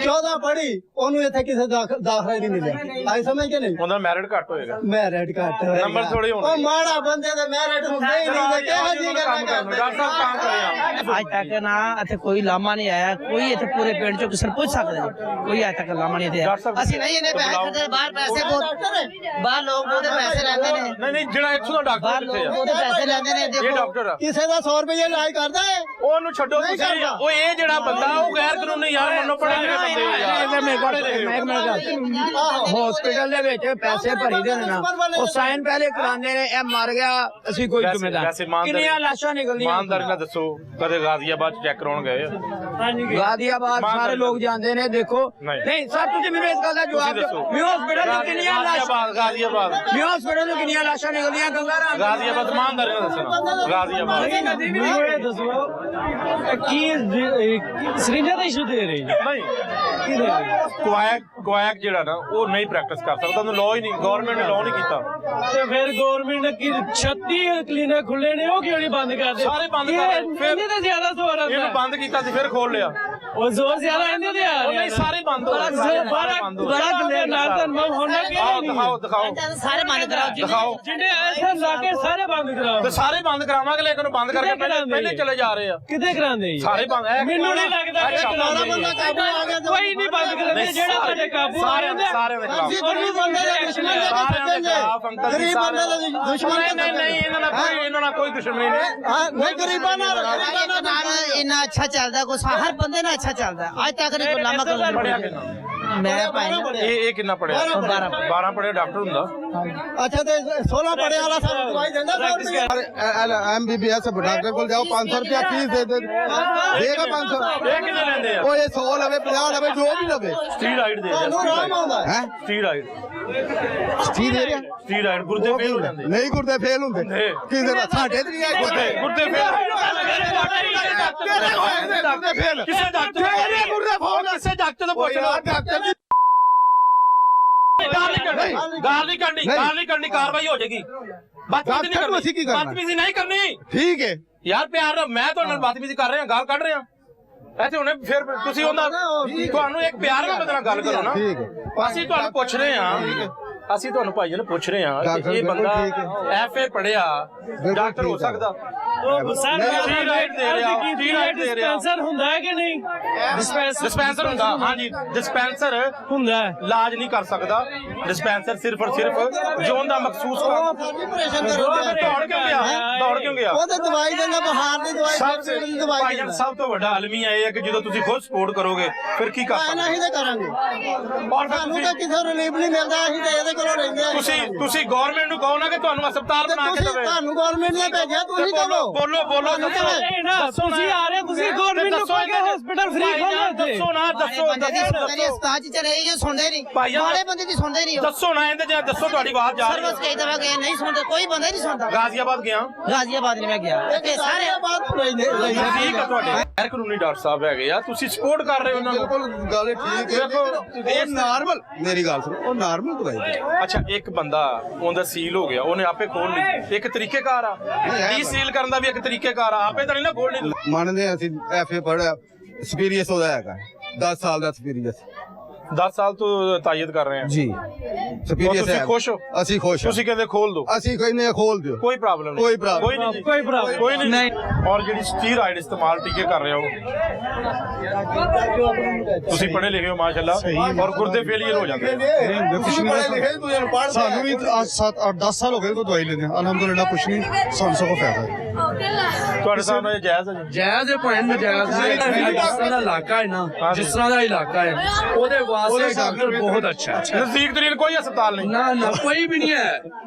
14 ਪੜ੍ਹੀ ਉਹਨੂੰ ਇੱਥੇ ਕਿਸੇ ਦਾਖਲਾ ਨਹੀਂ ਮਿਲਿਆ ਆਈ ਸਮਝ ਕੇ ਨਹੀਂ ਉਹਨਾਂ ਦਾ ਮੈਰਿਟ ਘੱਟ ਹੋਏਗਾ ਮੈਰਿਟ ਘੱਟ ਨੰਬਰ ਥੋੜੇ ਹੋਣਗੇ ਉਹ ਮਾੜਾ ਬੰਦੇ ਦੇ ਮੈਰਿਟ ਹੁੰਦੇ ਹੀ ਨਹੀਂ ਤੇ ਕਿਹੋ ਜੀ ਕੰਮ ਗੱਲ ਕਰਨਾ ਡਾਕਟਰ ਸਾਹਿਬ ਕੰਮ ਕਰਿਆ ਅੱਜ ਤੱਕ ਨਾ ਇੱਥੇ ਕੋਈ ਲਾਮਾ ਨਹੀਂ ਆਇਆ ਕੋਈ ਇੱਥੇ ਪੂਰੇ ਪਿੰਡ ਚੋਂ ਕਿਸੇ ਨੂੰ ਪੁੱਛ ਸਕਦਾ ਜੀ ਕੋਈ ਅੱਜ ਤੱਕ ਲਾਮਾ ਨਹੀਂ ਆਇਆ ਡਾਕਟਰ ਸਾਹਿਬ ਅਸੀਂ ਨਹੀਂ ਇਹਨੇ ਪੈਸੇ ਖਰਚੇ ਬਾਹਰ ਪੈਸੇ ਬਹੁਤ ਬਾਹਰ ਲੋਕ ਉਹਦੇ ਪੈਸੇ ਲੈਂਦੇ ਨੇ ਨਹੀਂ ਨਹੀਂ ਜਿਹੜਾ ਇੱਥੋਂ ਦਾ ਬਾਹਰ ਡਾਕਟਰ ਲੋਕ ਕਿੱਥੇ ਆ ਉਹਦੇ ਪੈਸੇ ਲੈਂਦੇ ਨੇ ਇਹ ਦੇਖੋ ਡਾਕਟਰ ਆ ਕਿਸੇ ਦਾ 100 ਰੁਪਏ ਇਲਾਜ ਕਰਦਾ ਹੈ ਉਹਨੂੰ ਛੱਡੋ ਨਹੀਂ ਤੁਸੀਂ ਕਰਦਾ। ਉਹ ਇਹ ਜਿਹੜਾ ਬੰਦਾ ਉਹ ਗੈਰ ਕਾਨੂੰਨੀ ਯਾਰ ਮੰਨੋ ਪੜੇ ਲਿਖੇ ਬੰਦੇ ਆ ਯਾਰ ਹਸਪੀਟਲ ਦੇ ਵਿੱਚ ਪੈਸੇ ਭਰੀ ਦੇ ਨੇ ਨਾ ਉਹ ਸਾਈਨ ਪਹਿਲੇ ਕਰਾਉਂਦੇ ਨੇ ਇਹ ਮਰ ਗਿਆ ਅਸੀਂ ਕੋਈ ਵੈਸੇ ਜ਼ਿੰਮੇਦਾਰ ਕਿੰਨੀਆਂ ਲਾਸ਼ਾਂ ਨਿਕਲਦੀਆਂ ਇਮਾਨਦਾਰੀ ਨਾਲ ਦੱਸੋ ਕਦੇ ਗਾਜ਼ੀਆਬਾਦ ਚ ਚੈੱਕ ਕਰਾਉਣ ਗਏ ਆ? ਗਾਜ਼ੀਆਬਾਦ ਸਾਰੇ ਲੋਕ ਜਾਂਦੇ ਨੇ ਦੇਖੋ ਨਹੀਂ ਸਰ ਤੁਸੀਂ ਮੈਨੂੰ ਇਸ ਗੱਲ ਦਾ ਜਵਾਬ ਤੁਸੀਂ ਦਿਓ ਦੱਸੋ। ਮਿਊ ਹਸਪੀਟਲ ਤੋਂ ਕਿੰਨੀਆਂ ਲਾਸ਼ਾਂ ਗਾਜ਼ੀਆਬਾਦ ਮਿਊ ਹਸਪੀਟਲ ਤੋਂ ਕਿੰਨੀਆਂ ਲਾਸ਼ਾਂ ਨਿਕਲਦੀਆਂ ਗੰਗਾ ਰਾਮ ਗਾਜ਼ੀਆਬਾਦ ਇਮਾਨਦਾਰੀ ਨਾਲ ਦੱਸਣਾ ਗਾਜ਼ੀਆਬਾਦ ਮੈਨੂੰ ਇਹ ਦੱਸੋ ਕੀ ਸਰਿੰਜਾਂ ਦਾ ਇਸ਼ੂ ਦੇ ਰਹੇ ਨਹੀਂ ਕੁਆਇਕ ਜਿਹੜਾ ਨਾ ਉਹ ਨਹੀਂ ਪ੍ਰੈਕਟਿਸ ਕਰ ਸਕਦਾ ਉਹਨੂੰ ਲਾਅ ਹੀ ਨਹੀਂ ਗਵਰਨਮੈਂਟ ਨੇ ਲਾਅ ਨਹੀਂ ਕੀਤਾ ਤੇ ਫਿਰ ਗਵਰਨਮੈਂਟ ਕੀ 36 ਕਲੀਨਿਕ ਖੁੱਲੇ ਨੇ ਉਹ ਕਿਉਂ ਨਹੀਂ ਬੰਦ ਕਰਦੇ ਸਾਰੇ ਬੰਦ ਕਰ ਦਿੱਤੇ। ਇਹਦੇ ਤੇ ਜ਼ਿਆਦਾ ਜ਼ੋਰ ਆਉਂਦਾ ਇਹਨੂੰ ਬੰਦ ਕੀਤਾ ਸੀ ਫਿਰ ਖੋਲ ਲਿਆ ਉਹ ਜ਼ੋਰ ਜ਼ਿਆਦਾ ਇਹਦੇ ਤੇ ਆ ਉਹ ਰਿਹਾ ਨਹੀਂ ਸਾਰੇ ਬੰਦ ਹੋ ਗਏ ਸਾਰੇ ਬੰਦ ਹੋ ਬੜਾ ਗਏ ਗਲੇ ਨਾਲ ਤਾਂ ਮੈਂ ਹੋਣਾ ਕਿ ਆਓ ਦਿਖਾਓ ਸਾਰੇ ਬੰਦ ਕਰਾਓ ਦਿਖਾਓ ਜਿਹਨੇ ਇੱਥੇ ਲਾ ਕੇ ਸਾਰੇ ਬੰਦ ਕਰਾਓ ਤੇ ਸਾਰੇ ਬੰਦ ਕਰਾਵਾਂਗੇ ਲੇਕਿਨ ਉਹ ਬੰਦ ਕਰਕੇ ਪਹਿਲੇ ਚਲੇ ਜਾ ਰਹੇ ਆ ਕਿੱਥੇ ਕਰਾਉਂਦੇ ਜੀ ਸਾਰੇ ਬੰਦ ਮੈਨੂੰ ਨਹੀਂ ਲੱਗਦਾ ਕਿ ਸਾਰਾ ਬੰਦਾ ਕਾਬੂ ਆ ਗਿਆ ਕੋਈ ਨਹੀਂ ਬੰਦ ਕਰਦੇ ਜਿਹੜਾ ਤੁਹਾਡੇ ਕਾਬੂ ਆ ਜਾਂਦਾ ਸਾਰਿਆਂ ਦੇ ਖਿਲਾਫ ਗਰੀਬ ਬੰਦੇ ਦਾ ਦੁਸ਼ਮਣ ਲੈ ਕੇ ਸਾਰਿਆਂ ਦੇ ਫਿਰਦੇ ਖਿਲਾਫ ਅੰਕਲ ਜੀ ਗਰੀਬ ਬੰਦੇ ਦਾ ਦੁਸ਼ਮਣ ਨਹੀਂ ਇਹਨਾਂ ਨਾਲ ਕੋਈ ਦੁਸ਼ਮਣੀ ਨਹੀਂ ਹਾਂ ਨਹੀਂ ਗਰੀਬਾਂ ਨਾਲ ਇੰਨਾ ਅੱਛਾ ਚੱਲਦਾ ਕੁਛ ਹਰ ਬੰਦੇ ਨਾਲ ਅੱਛਾ ਚੱਲਦਾ ਅੱਜ ਤੱਕ ਨਹੀਂ ਕੋਈ ਲਾਮਾ ਪੜਿਆ ਕਰ ਕਿੰਨਾ ਮੈਂ ਭਾਈ ਇਹ ਕਿੰਨਾ ਪੜਿਆ 12 ਪੜਿਆ ਡਾਕਟਰ ਹੁੰਦਾ ਅੱਛਾ ਤੇ 16 ਪੜੇ ਵਾਲਾ ਸਾਨੂੰ ਦਵਾਈ ਦਿੰਦਾ 100 ਰੁਪਏ MBBS डॉक्टर को जाओ 500 रुपया फीस देगा 500 ਇਹ ਕਿੰਨੇ ਲੈਂਦੇ ਆ ओ ये 100 लवे 50 लवे जो भी लवे ਸਟੀਰਾਇਡ ਦੇ ਤੁਹਾਨੂੰ ਆਰਾਮ ਆਉਂਦਾ है ਸਟੀਰਾਇਡ की दे रहा ਸਟੀਰਾਇਡ ਗੁਰਦੇ ਫੇਲ ਹੋ ਜਾਂਦੇ नहीं गुर्दे फेल होंगे नहीं। किसे साडे ते नहीं है ਗੁਰਦੇ ਫੇਲ गुर्दे फेल ਕਿਸੇ ਡਾਕਟਰ गुर्दे फोन ਕਿਸੇ ਡਾਕਟਰ ਤੋਂ ਪੁੱਛ ਲਓ डॉक्टर जी ਗਾਲ ਨਹੀਂ ਕਰਨੀ ਕਾਰਵਾਈ ਹੋ ਜਾਏਗੀ ਬਦਤਮੀਜ਼ੀ ਨਹੀਂ ਡਾਕਟਰ ਨੂੰ ਅਸੀਂ ਕੀ ਕਰਨੀ ਕਰਨਾ? ਬਦਤਮੀਜ਼ੀ ਨਹੀਂ ਕਰਨੀ ठीक है ਯਾਰ ਪਿਆਰ ਨਾਲ ਮੈਂ ਤੁਹਾਡੇ ਨਾਲ ਬਦਤਮੀਜ਼ੀ ਕਰ ਰਿਹਾ ਗਾਲ ਕੱਢ ਰਿਹਾ ਇੱਥੇ ਹੁਣੇ ਫਿਰ ਤੁਸੀਂ ਉਹਦਾ ਤੁਹਾਨੂੰ ਇੱਕ ਪਿਆਰ ਨਾਲ ਮੇਰੇ ਨਾਲ ਗੱਲ ਕਰੋ ਨਾ ठीक है ਅਸੀਂ ਤੁਹਾਨੂੰ ਪੁੱਛ ਰਹੇ ਹਾਂ ਅਸੀਂ ਤੁਹਾਨੂੰ ਭਾਈ ਨੂੰ ਪੁੱਛ ਰਹੇ ਹਾਂ ਡਾਕਟਰ ਕਿ ਇਹ ਬਿਲਕੁਲ ਬੰਦਾ ਠੀਕ ਹੈ। ਐਫਏ ਪੜਿਆ ਡਾਕਟਰ ਹੋ ਠੀਕ ਹੈ। ਸਕਦਾ ਸਰ ਸਟੀਰਾਇਡ ਦੇ ਰਿਹਾ ਸਟੀਰਾਇਡ ਦੇ ਰਿਹਾ ਡਿਸਪੈਂਸਰ ਹੁੰਦਾ ਹੈ ਕਿ ਨਹੀਂ ਡਿਸਪੈਂਸਰ ਹੁੰਦਾ ਹਾਂਜੀ ਡਿਸਪੈਂਸਰ ਹੁੰਦਾ ਹੈ ਇਲਾਜ ਨਹੀਂ ਕਰ ਸਕਦਾ ਡਿਸਪੈਂਸਰ ਸਿਰਫ ਔਰ ਸਿਰਫ ਜੋਨ ਦਾ ਮਖਸੂਸ ਕੰਮ ਆਪਰੇਸ਼ਨ ਦੌੜ ਕਿਉਂ ਗਿਆ ਦੌੜ ਕਿਉਂ ਗਿਆ ਉਹ ਤਾਂ ਦਵਾਈ ਦਿੰਦਾ ਬੁਖਾਰ ਦੀ ਦਵਾਈ ਸਭ ਸਿਰ ਦੀ ਦਵਾਈ ਭਾਈਜਾਨ ਸਭ ਤੋਂ ਵੱਡਾ ਆਲਮੀ ਇਹ ਹੈ ਕਿ ਜਦੋਂ ਤੁਸੀਂ ਖੁਦ ਸਪੋਰਟ ਕਰੋਗੇ ਫਿਰ ਕੀ ਕਰ ਆਹ ਨਹੀਂ ਸਕਦੇ ਤਾਂ ਕਰਾਂਗੇ ਔਰ ਫਿਰ ਸਾਨੂੰ ਤਾਂ ਕਿਸੇ ਰਿਲੀਫ ਨਹੀਂ ਮਿਲਦਾ ਅਸੀਂ ਤਾਂ ਇਹਦੇ ਕੋਲੋਂ ਰਹਿੰਦੇ ਆ ਤੁਸੀਂ ਗਵਰਨਮੈਂਟ ਨੂੰ ਕਹੋ ਨਾ ਕਿ ਤੁਹਾਨੂੰ ਹਸਪਤਾਲ ਤੇ ਬਣਾ ਕੇ ਤੁਸੀਂ ਦੇਵੇ ਤੁਹਾਨੂੰ ਗਵਰਨਮੈਂਟ ਨੇ ਭੇਜਿਆ ਤੁਸੀਂ ਕਹੋ ਬੋਲੋ ਨਹੀਂ ਨਾ ਤੁਸੀਂ ਆ ਰਹੇ ਤੁਸੀਂ ਗਵਰਨਮੈਂਟ ਨੂੰ ਕਹੋਗੇ ਹਸਪੀਟਲ ਫ੍ਰੀ ਖੋਲੋ ਇੱਥੇ ਦੱਸੋ ਨਾ ਦੱਸੋ ਹਸਪਤਾਲ ਚ ਚਲੇ ਗਏ ਸੁਣਦੇ ਨਹੀਂ ਭਾਈਜਾਨ, ਮਾੜੇ ਬੰਦੇ ਦੀ ਸੁਣਦੇ ਨਹੀਂ ਦੱਸੋ ਨਾ ਇਹਦੇ ਜਾਂ ਦੱਸੋ ਤੁਹਾਡੀ ਆਵਾਜ਼ ਜਾ ਰਹੀ ਸਰਵਿਸ ਕਈ ਦਫਾ ਗਏ ਨਹੀਂ ਸੁਣਦੇ ਕੋਈ ਬੰਦਾ ਨਹੀਂ ਸੁਣਦਾ ਗਾਜ਼ੀਆਬਾਦ ਗਿਆ ਗਾਜ਼ੀਆਬਾਦ ਨਹੀਂ ਮੈਂ ਗਿਆ ਤੇ ਸਾਰੇ ਬਾਤ ਲੈਂਦੇ ਠੀਕ ਹੈ ਤੁਹਾਡੇ ਗੈਰ ਕਾਨੂੰਨੀ ਡਾਕਟਰ ਸਾਹਿਬ ਹੈਗੇ ਆ ਤੁਸੀਂ ਸਪੋਰਟ ਕਰ ਰਹੇ ਹੋ ਉਹਨਾਂ ਨੂੰ बिल्कुल गल ठीक है देखो, वो नॉर्मल मेरी गल सुनो वो नॉर्मल दवाई दे ਅੱਛਾ ਇੱਕ ਬੰਦਾ ਉਹਦਾ ਸੀਲ ਹੋ ਗਿਆ ਉਹਨੇ ਆਪੇ ਖੋਲ ਲਈ ਇੱਕ ਤਰੀਕੇਕਾਰ ਆ ਡੀ ਸੀਲ ਕਰਨ ਦਾ ਵੀ ਇੱਕ ਤਰੀਕੇਕਾਰ ਆ ਆਪੇ ਤਾਂ ਨਹੀਂ ਨਾ ਖੋਲਣੀ ਮੰਨਦੇ ਹਾਂ ਅਸੀਂ ਐਫਏ ਪੜਿਆ ਐਕਸਪੀਰੀਅੰਸ ਉਹਦਾ ਹੈਗਾ 10 ਸਾਲ ਦਾ ਐਕਸਪੀਰੀਅੰਸ 10 ਸਾਲ ਤੋਂ ਤਾਇਦ ਕਰ ਰਹੇ ਆ ਜੀ ਐਕਸਪੀਰੀਅੰਸ ਤੁਸੀਂ ਹੈ ਖੁਸ਼ ਹੋ ਅਸੀਂ ਖੁਸ਼ ਤੁਸੀਂ ਕਹਿੰਦੇ ਖੋਲ ਦਿਓ ਅਸੀਂ ਕਹਿੰਦੇ ਖੋਲ ਦਿਓ ਕੋਈ ਪ੍ਰੋਬਲਮ ਨਹੀਂ ਕੋਈ problem ਕੋਈ ਨਹੀਂ ਜੀ। ਕੋਈ problem ਕੋਈ ਨਹੀਂ ਔਰ ਜਿਹੜੀ ਸਟੀਰਾਇਡ ਇਸਤੇਮਾਲ ਟੀਕੇ ਕਰ ਰਹੇ ਹੋ ਤੁਸੀਂ ਪੜ੍ਹੇ ਲਿਖੇ ਹੋ ਮਾਸ਼ਾਅੱਲਾ ਔਰ ਗੁਰਦੇ ਫੇਲੀਅਰ ਹੋ ਜਾਂਦੇ ਤੁਸੀਂ ਪੜ੍ਹੇ ਲਿਖੇ ਤੂੰ ਇਹਨੂੰ ਪੜ੍ਹ ਸਾਨੂੰ ਵੀ 7-10 ਸਾਲ ਹੋ ਗਏ ਕੋ ਦਵਾਈ ਲੈਂਦੇ ਅਲਹਮਦੁਲਿਲਾ ਕੁਛ ਨਹੀਂ ਸਾਨੂੰ ਸਗੋਂ ਫਾਇਦਾ ਹੈ ਤੁਹਾਡੇ ਸਾਹਮਣੇ ਜਾਇਜ਼ ਹੈ ਜੀ ਜਾਇਜ਼ ਹੈ ਭਾਵੇਂ ਨਜਾਇਜ਼ ਹੈ ਜਿਸ ਤਰ੍ਹਾਂ ਦਾ ਇਲਾਕਾ ਹੈ ਨਾ ਜਿਸ ਤਰ੍ਹਾਂ ਦਾ ਇਲਾਕਾ ਹੈ ਉਹਦੇ ਵਾਸਤੇ ਡਾਕਟਰ ਬਹੁਤ ਅੱਛਾ ਹੈ ਨਜ਼ਦੀਕ ਤਰੀਨ ਕੋਈ ਹਸਪਤਾਲ ਨਹੀਂ ਨਾ ਕੋਈ ਵੀ ਨਹੀਂ ਹੈ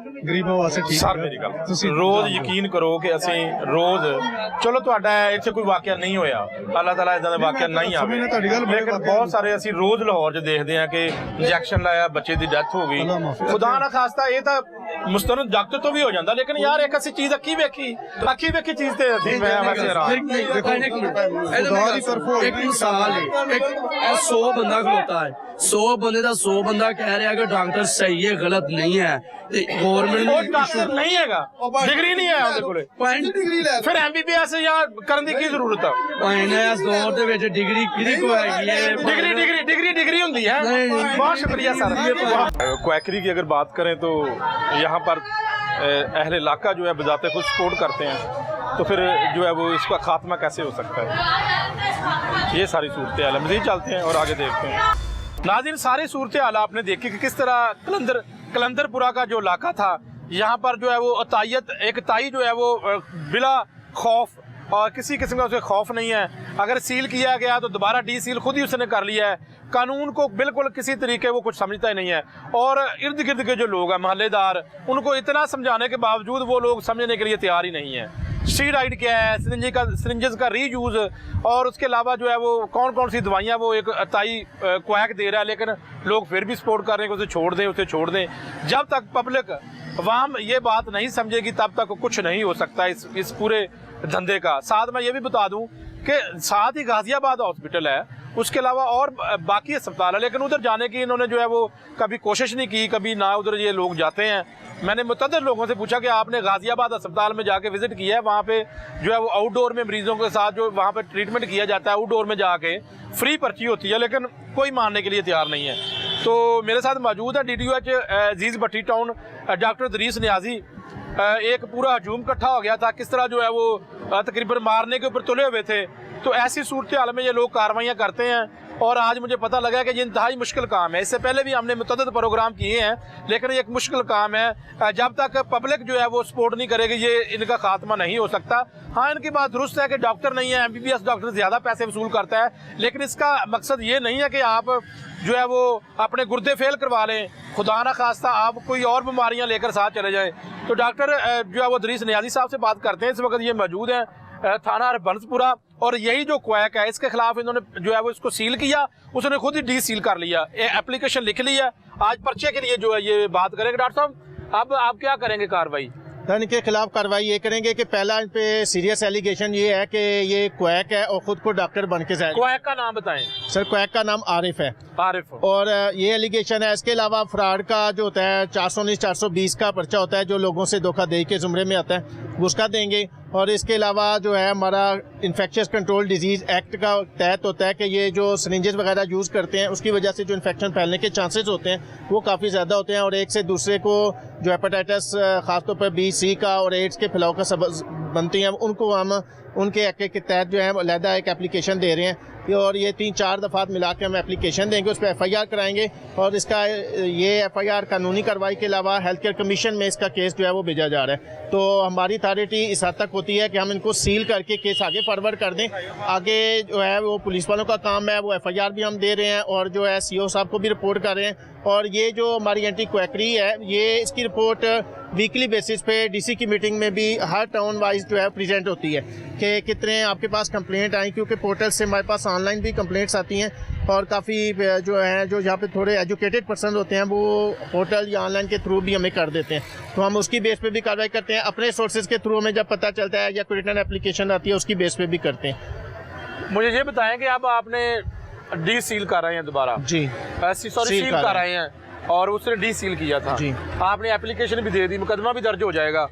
ਗਰੀਬਾਂ ਵਾਸਤੇ ਠੀਕ ਸਰ ਮੇਰੀ ਗੱਲ ਤੁਸੀਂ ਰੋਜ਼ ਯਕੀਨ ਕਰੋ ਕਿ ਅਸੀਂ ਰੋਜ਼ ਚਲੋ ਤੁਹਾਡਾ ਇੱਥੇ ਕੋਈ ਵਾਕਿਆ ਨਹੀਂ ਹੋਇਆ ਅੱਲਾਹ ਤਾਲਾ ਇਦਾਂ ਦਾ ਵਾਕਿਆ ਨਹੀਂ ਆਵੇ ਸਮਝਣਾ ਤੁਹਾਡੀ ਗੱਲ, ਬੜੇ ਲੇਕਿਨ ਵਾਕਿਆ ਬਹੁਤ ਸਾਰੇ ਅਸੀਂ ਰੋਜ਼ ਲਾਹੌਰ 'ਚ ਦੇਖਦੇ ਹਾਂ ਕਿ ਇੰਜੈਕਸ਼ਨ ਲਾਇਆ ਬੱਚੇ ਦੀ ਡੈਥ ਹੋ ਗਈ ਅੱਲਾਹ ਮਾਫ਼ ਖੁਦਾ ਨਾ ਖਾਸਤਾ ਇਹ ਤਾਂ मुस्तनद डॉक्टर तो भी हो जाता, लेकिन यार एक ऐसी चीज अखी वेखी चीज ते मैं वैसे रहा एक मिसाल है, एक 100 बंदा खलोता है, 100 बंदे का 100 बंदा कह रहा है कि डॉक्टर सही है गलत नहीं है, गवर्नमेंट ਉਹ ਡਾਕਟਰ ਨਹੀਂ ਹੈਗਾ, ਡਿਗਰੀ ਨਹੀਂ ਹੈ ਉਹਦੇ ਕੋਲੇ, ਫਿਰ MBBS ਜਾਂ ਕਰਨ ਦੀ ਕੀ ਜ਼ਰੂਰਤ ਆ? ਇਸ ਦੌਰ ਦੇ ਵਿੱਚ ਡਿਗਰੀ ਕਿਹਦੀ ਕੋ ਹੈਗੀ ਹੈ? डिग्री होती है। बहुत शुक्रिया सर। क्वैकरी की अगर बात करें तो यहाँ पर अहले इलाका जो है बजाते खुद सपोर्ट करते हैं, तो फिर जो है वो इसका खात्मा कैसे हो सकता है? ये सारी सूरत हाल है। मज़ीद चलते हैं और आगे देखते हैं। नाज़रीन, सारी सूरत हाल आपने देखी कि किस तरह कलंदरपुरा का जो इलाका था, यहाँ पर जो है वो एक ताई जो है वो बिला खौफ और किसी किस्म का उसे खौफ नहीं है, अगर सील किया गया तो दोबारा डी सील खुद ही उसने कर लिया है। कानून को बिल्कुल किसी तरीके वो कुछ समझता ही नहीं है, और इर्द गिर्द के जो लोग हैं महल्लेदार, उनको इतना समझाने के बावजूद वो लोग समझने के लिए तैयार ही नहीं है। स्टीरॉइड क्या है, सिरिंजेस का रीयूज़, और उसके अलावा जो है वो कौन कौन सी दवाइयाँ वो एक ताई क्वैक दे रहा है, लेकिन लोग फिर भी सपोर्ट कर रहे हैं कि उसे छोड़ दें। जब तक पब्लिक अवाम ये बात नहीं समझेगी तब तक कुछ नहीं हो सकता इस पूरे धंधे का। साथ मैं ये भी बता दूं कि साथ ही गाजियाबाद हॉस्पिटल है, उसके अलावा और बाकी अस्पताल है, लेकिन उधर जाने की इन्होंने जो है वो कभी कोशिश नहीं की, कभी ना उधर ये लोग जाते हैं। मैंने मुतअद्दिद लोगों से पूछा कि आपने गाजियाबाद अस्पताल में जाके विज़िट किया है? वहाँ पे जो है वो आउटडोर में मरीज़ों के साथ जो वहाँ पे ट्रीटमेंट किया जाता है, आउटडोर में जाके फ्री पर्ची होती है, लेकिन कोई मानने के लिए तैयार नहीं है। तो मेरे साथ मौजूद है DDOH अजीज़ भट्टी टाउन डॉक्टर इदरीस नियाजी। एक पूरा हजूम इकट्ठा हो गया था, किस तरह जो है वो तकरीबन मारने के ऊपर तुले हुए थे। तो ऐसी सूरत हाल में ये लोग कार्रवाइयाँ करते हैं, और आज मुझे पता लगा कि ये इंतहाई मुश्किल काम है। इससे पहले भी हमने मुतअद्दिद प्रोग्राम किए हैं, लेकिन ये एक मुश्किल काम है। जब तक पब्लिक जो है वो सपोर्ट नहीं करेगी, ये इनका खात्मा नहीं हो सकता। हाँ, इनकी बात दुरुस्त है कि डॉक्टर नहीं है, MBBS डॉक्टर ज़्यादा पैसे वसूल करता है, लेकिन इसका मकसद ये नहीं है कि आप जो है वो अपने गुर्दे फेल करवा लें, खुदा ना खास्ता आप कोई और बीमारियाँ लेकर साथ चले जाएँ। तो डॉक्टर जो है वो इदरीस नियाजी साहब से बात करते हैं। इस वक्त ये मौजूद हैं थाना बनसपुरा, और यही जो क्वैक है इसके खिलाफ इन्होंने जो है वो इसको सील किया, उसने खुद ही डी सील कर लिया, एप्लीकेशन लिख लिया। आज पर्चे के लिए जो है ये बात करेंगे। डॉक्टर साहब, अब आप क्या करेंगे कार्रवाई? इनके खिलाफ कार्रवाई ये करेंगे कि पहला इन पे सीरियस एलिगेशन ये है कि ये क्वैक है और खुद को डॉक्टर बन के जाए। क्वैक का नाम बताएं सर। क्वैक का नाम आरिफ है। आरिफ, और ये एलिगेशन है। इसके अलावा फ्रॉड का जो होता है 419 420 का पर्चा होता है, जो लोगों से धोखाधड़ी के जुमरे में आता है, उसका देंगे। और इसके अलावा जो है हमारा इन्फेक्शियस कंट्रोल डिजीज़ एक्ट का तहत होता है कि ये जो सिरिंजेस वगैरह यूज़ करते हैं, उसकी वजह से जो इन्फेक्शन फैलने के चांसेस होते हैं वो काफ़ी ज़्यादा होते हैं, और एक से दूसरे को जो हेपेटाइटिस ख़ासतौर पर B, C का और एड्स के फैलाव का सबब बनती हैं, उनको हम उनके एक्ट के तहत जो है अलहदा एक एप्लीकेशन दे रहे हैं। और ये 3-4 दफ़ात मिला के हम एप्लीकेशन देंगे, उस पर FIR कराएंगे, और इसका ये FIR कानूनी कार्रवाई के अलावा हेल्थ केयर कमीशन में इसका केस जो है वो भेजा जा रहा है। तो हमारी अथॉरिटी इस हद तक होती है कि हम इनको सील करके केस आगे फॉरवर्ड कर दें। आगे जो है वो पुलिस वालों का काम है, वो FIR भी हम दे रहे हैं, और जो है CO साहब को भी रिपोर्ट कर रहे हैं। और ये जो हमारी एंटी क्वैकरी है, ये इसकी रिपोर्ट वीकली बेसिस पे DC की मीटिंग में भी हर टाउन वाइज जो है प्रेजेंट होती है कि कितने आपके पास कंप्लेंट आई, क्योंकि पोर्टल से हमारे पास ऑनलाइन भी कंप्लेंट्स आती हैं, और काफ़ी जो है जो यहाँ पे थोड़े एजुकेटेड पर्सन होते हैं वो पोर्टल या ऑनलाइन के थ्रू भी हमें कर देते हैं। तो हम उसकी बेस पे भी कार्रवाई करते हैं। अपने सोर्सेज के थ्रू हमें जब पता चलता है या कोई रिटर्न एप्लीकेशन आती है, उसकी बेस पे भी करते हैं। मुझे ये बताएं कि अब आपने डी सील कर रहे हैं दोबारा? जी, सॉरी, सील कर रहे हैं, और उसने डी सील किया था जी। आपने एप्लीकेशन भी दे दी, मुकदमा भी दर्ज हो जाएगा।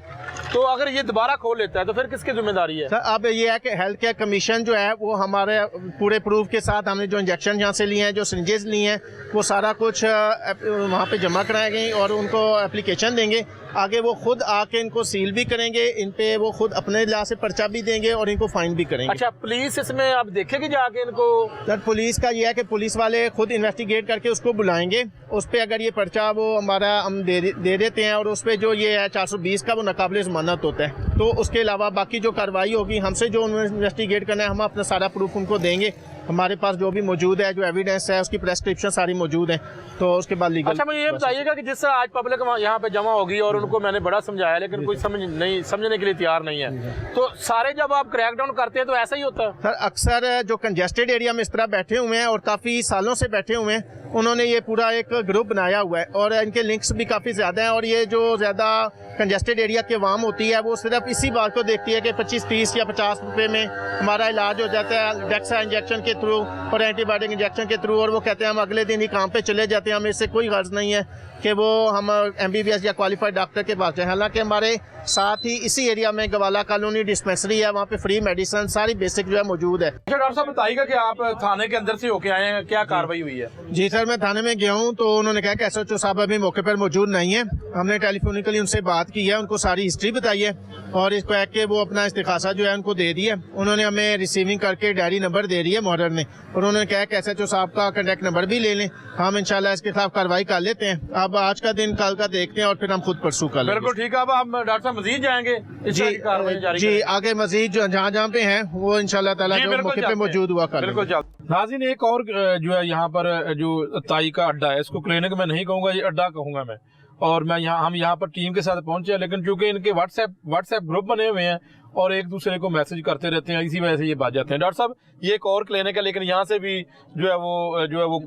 तो अगर ये दोबारा खोल लेता है तो फिर किसकी जिम्मेदारी है? सर, अब ये है कि हेल्थ केयर कमीशन जो है वो हमारे पूरे प्रूफ के साथ, हमने जो इंजेक्शन यहाँ से लिए हैं, जो सिरिंजेस लिए हैं, वो सारा कुछ वहाँ पे जमा कराएंगे और उनको एप्लीकेशन देंगे। आगे वो खुद आके इनको सील भी करेंगे, इन पे वो खुद अपने लिहाज से पर्चा भी देंगे और इनको फाइन भी करेंगे। अच्छा, पुलिस इसमें अब देखेगी जाके इनको? सर, पुलिस का ये है कि पुलिस वाले खुद इन्वेस्टिगेट करके उसको बुलाएंगे, उस पर अगर ये पर्चा वो हमारा हम दे देते हैं, और उस पर जो ये है 420 का वो नाकाबिले ज़मानत होता है। तो उसके अलावा बाकी जो कार्रवाई होगी, हमसे जो इन्वेस्टिगेट करना है, हम अपना सारा प्रूफ उनको देंगे। हमारे पास जो भी मौजूद है, जो एविडेंस है, उसकी प्रेस्क्रिप्शन सारी मौजूद है, तो उसके बाद लीगल। अच्छा, मुझे ये बताइएगा कि जिस तरह आज पब्लिक यहाँ पे जमा होगी, और उनको मैंने बड़ा समझाया, लेकिन कोई समझने के लिए तैयार नहीं है, तो सारे जब आप क्रैकडाउन करते हैं तो ऐसा ही होता है? सर, अक्सर जो कंजेस्टेड एरिया में इस तरह बैठे हुए हैं और काफ़ी सालों से बैठे हुए हैं, उन्होंने ये पूरा एक ग्रुप बनाया हुआ है और इनके लिंक्स भी काफ़ी ज़्यादा हैं। और ये जो ज़्यादा कंजेस्टेड एरिया की आवाम होती है वो सिर्फ इसी बात को देखती है कि 25, 30 या 50 रुपए में हमारा इलाज हो जाता है डेक्सा इंजेक्शन के थ्रू और एंटीबायोटिक इंजेक्शन के थ्रू, और वो कहते हैं हम अगले दिन ही काम पे चले जाते हैं, हमें इससे कोई गर्ज नहीं है कि वो हम MBBS या क्वालिफाइड डॉक्टर के पास जाएं। हालांकि हमारे साथ ही इसी एरिया में गवाला कॉलोनी डिस्पेंसरी है, वहाँ पे फ्री मेडिसिन सारी बेसिक जो है मौजूद है। अच्छा डॉक्टर साहब बताइएगा कि आप थाने के अंदर से होके आए हैं, क्या कार्रवाई हुई है? जी सर, मैं थाने में गया हूँ तो उन्होंने कहा कि SHO साहब अभी मौके पर मौजूद नहीं है। हमने टेलीफोनिकली उनसे बात की है, उनको सारी हिस्ट्री बताई है और इसको कह के वो अपना इस्तिखासा जो है उनको दे दिया। उन्होंने हमें रिसीविंग करके डायरी नंबर दे दिया मुहर्रर ने, और उन्होंने कहा कि SHO साहब का कॉन्टैक्ट नंबर भी ले लें, हम इंशाल्लाह इसके खिलाफ कार्रवाई कर लेते हैं। अब आज का दिन कल का देखते हैं और फिर हम खुद परसू कर लेंगे। बिल्कुल ठीक है। अब हम डॉक्टर साहब मजीद जाएंगे जी आगे मजीद जो जहाँ पे हैं वो इंशाल्लाह ताला जो मौके पे मौजूद हुआ कर बिल्कुल। नाज़रीन एक और जो है यहाँ पर जो ताई का अड्डा है, इसको क्लिनिक में नहीं कहूँगा, ये अड्डा कहूँगा मैं। और मैं हम यहाँ पर टीम के साथ पहुंचे हैं, लेकिन चूंकि इनके व्हाट्सएप ग्रुप बने हुए हैं और एक दूसरे को मैसेज करते रहते हैं, इसी वजह से ये बात जाते हैं। डॉक्टर साहब ये एक और क्लिनिक है, लेकिन यहाँ से भी जो है वो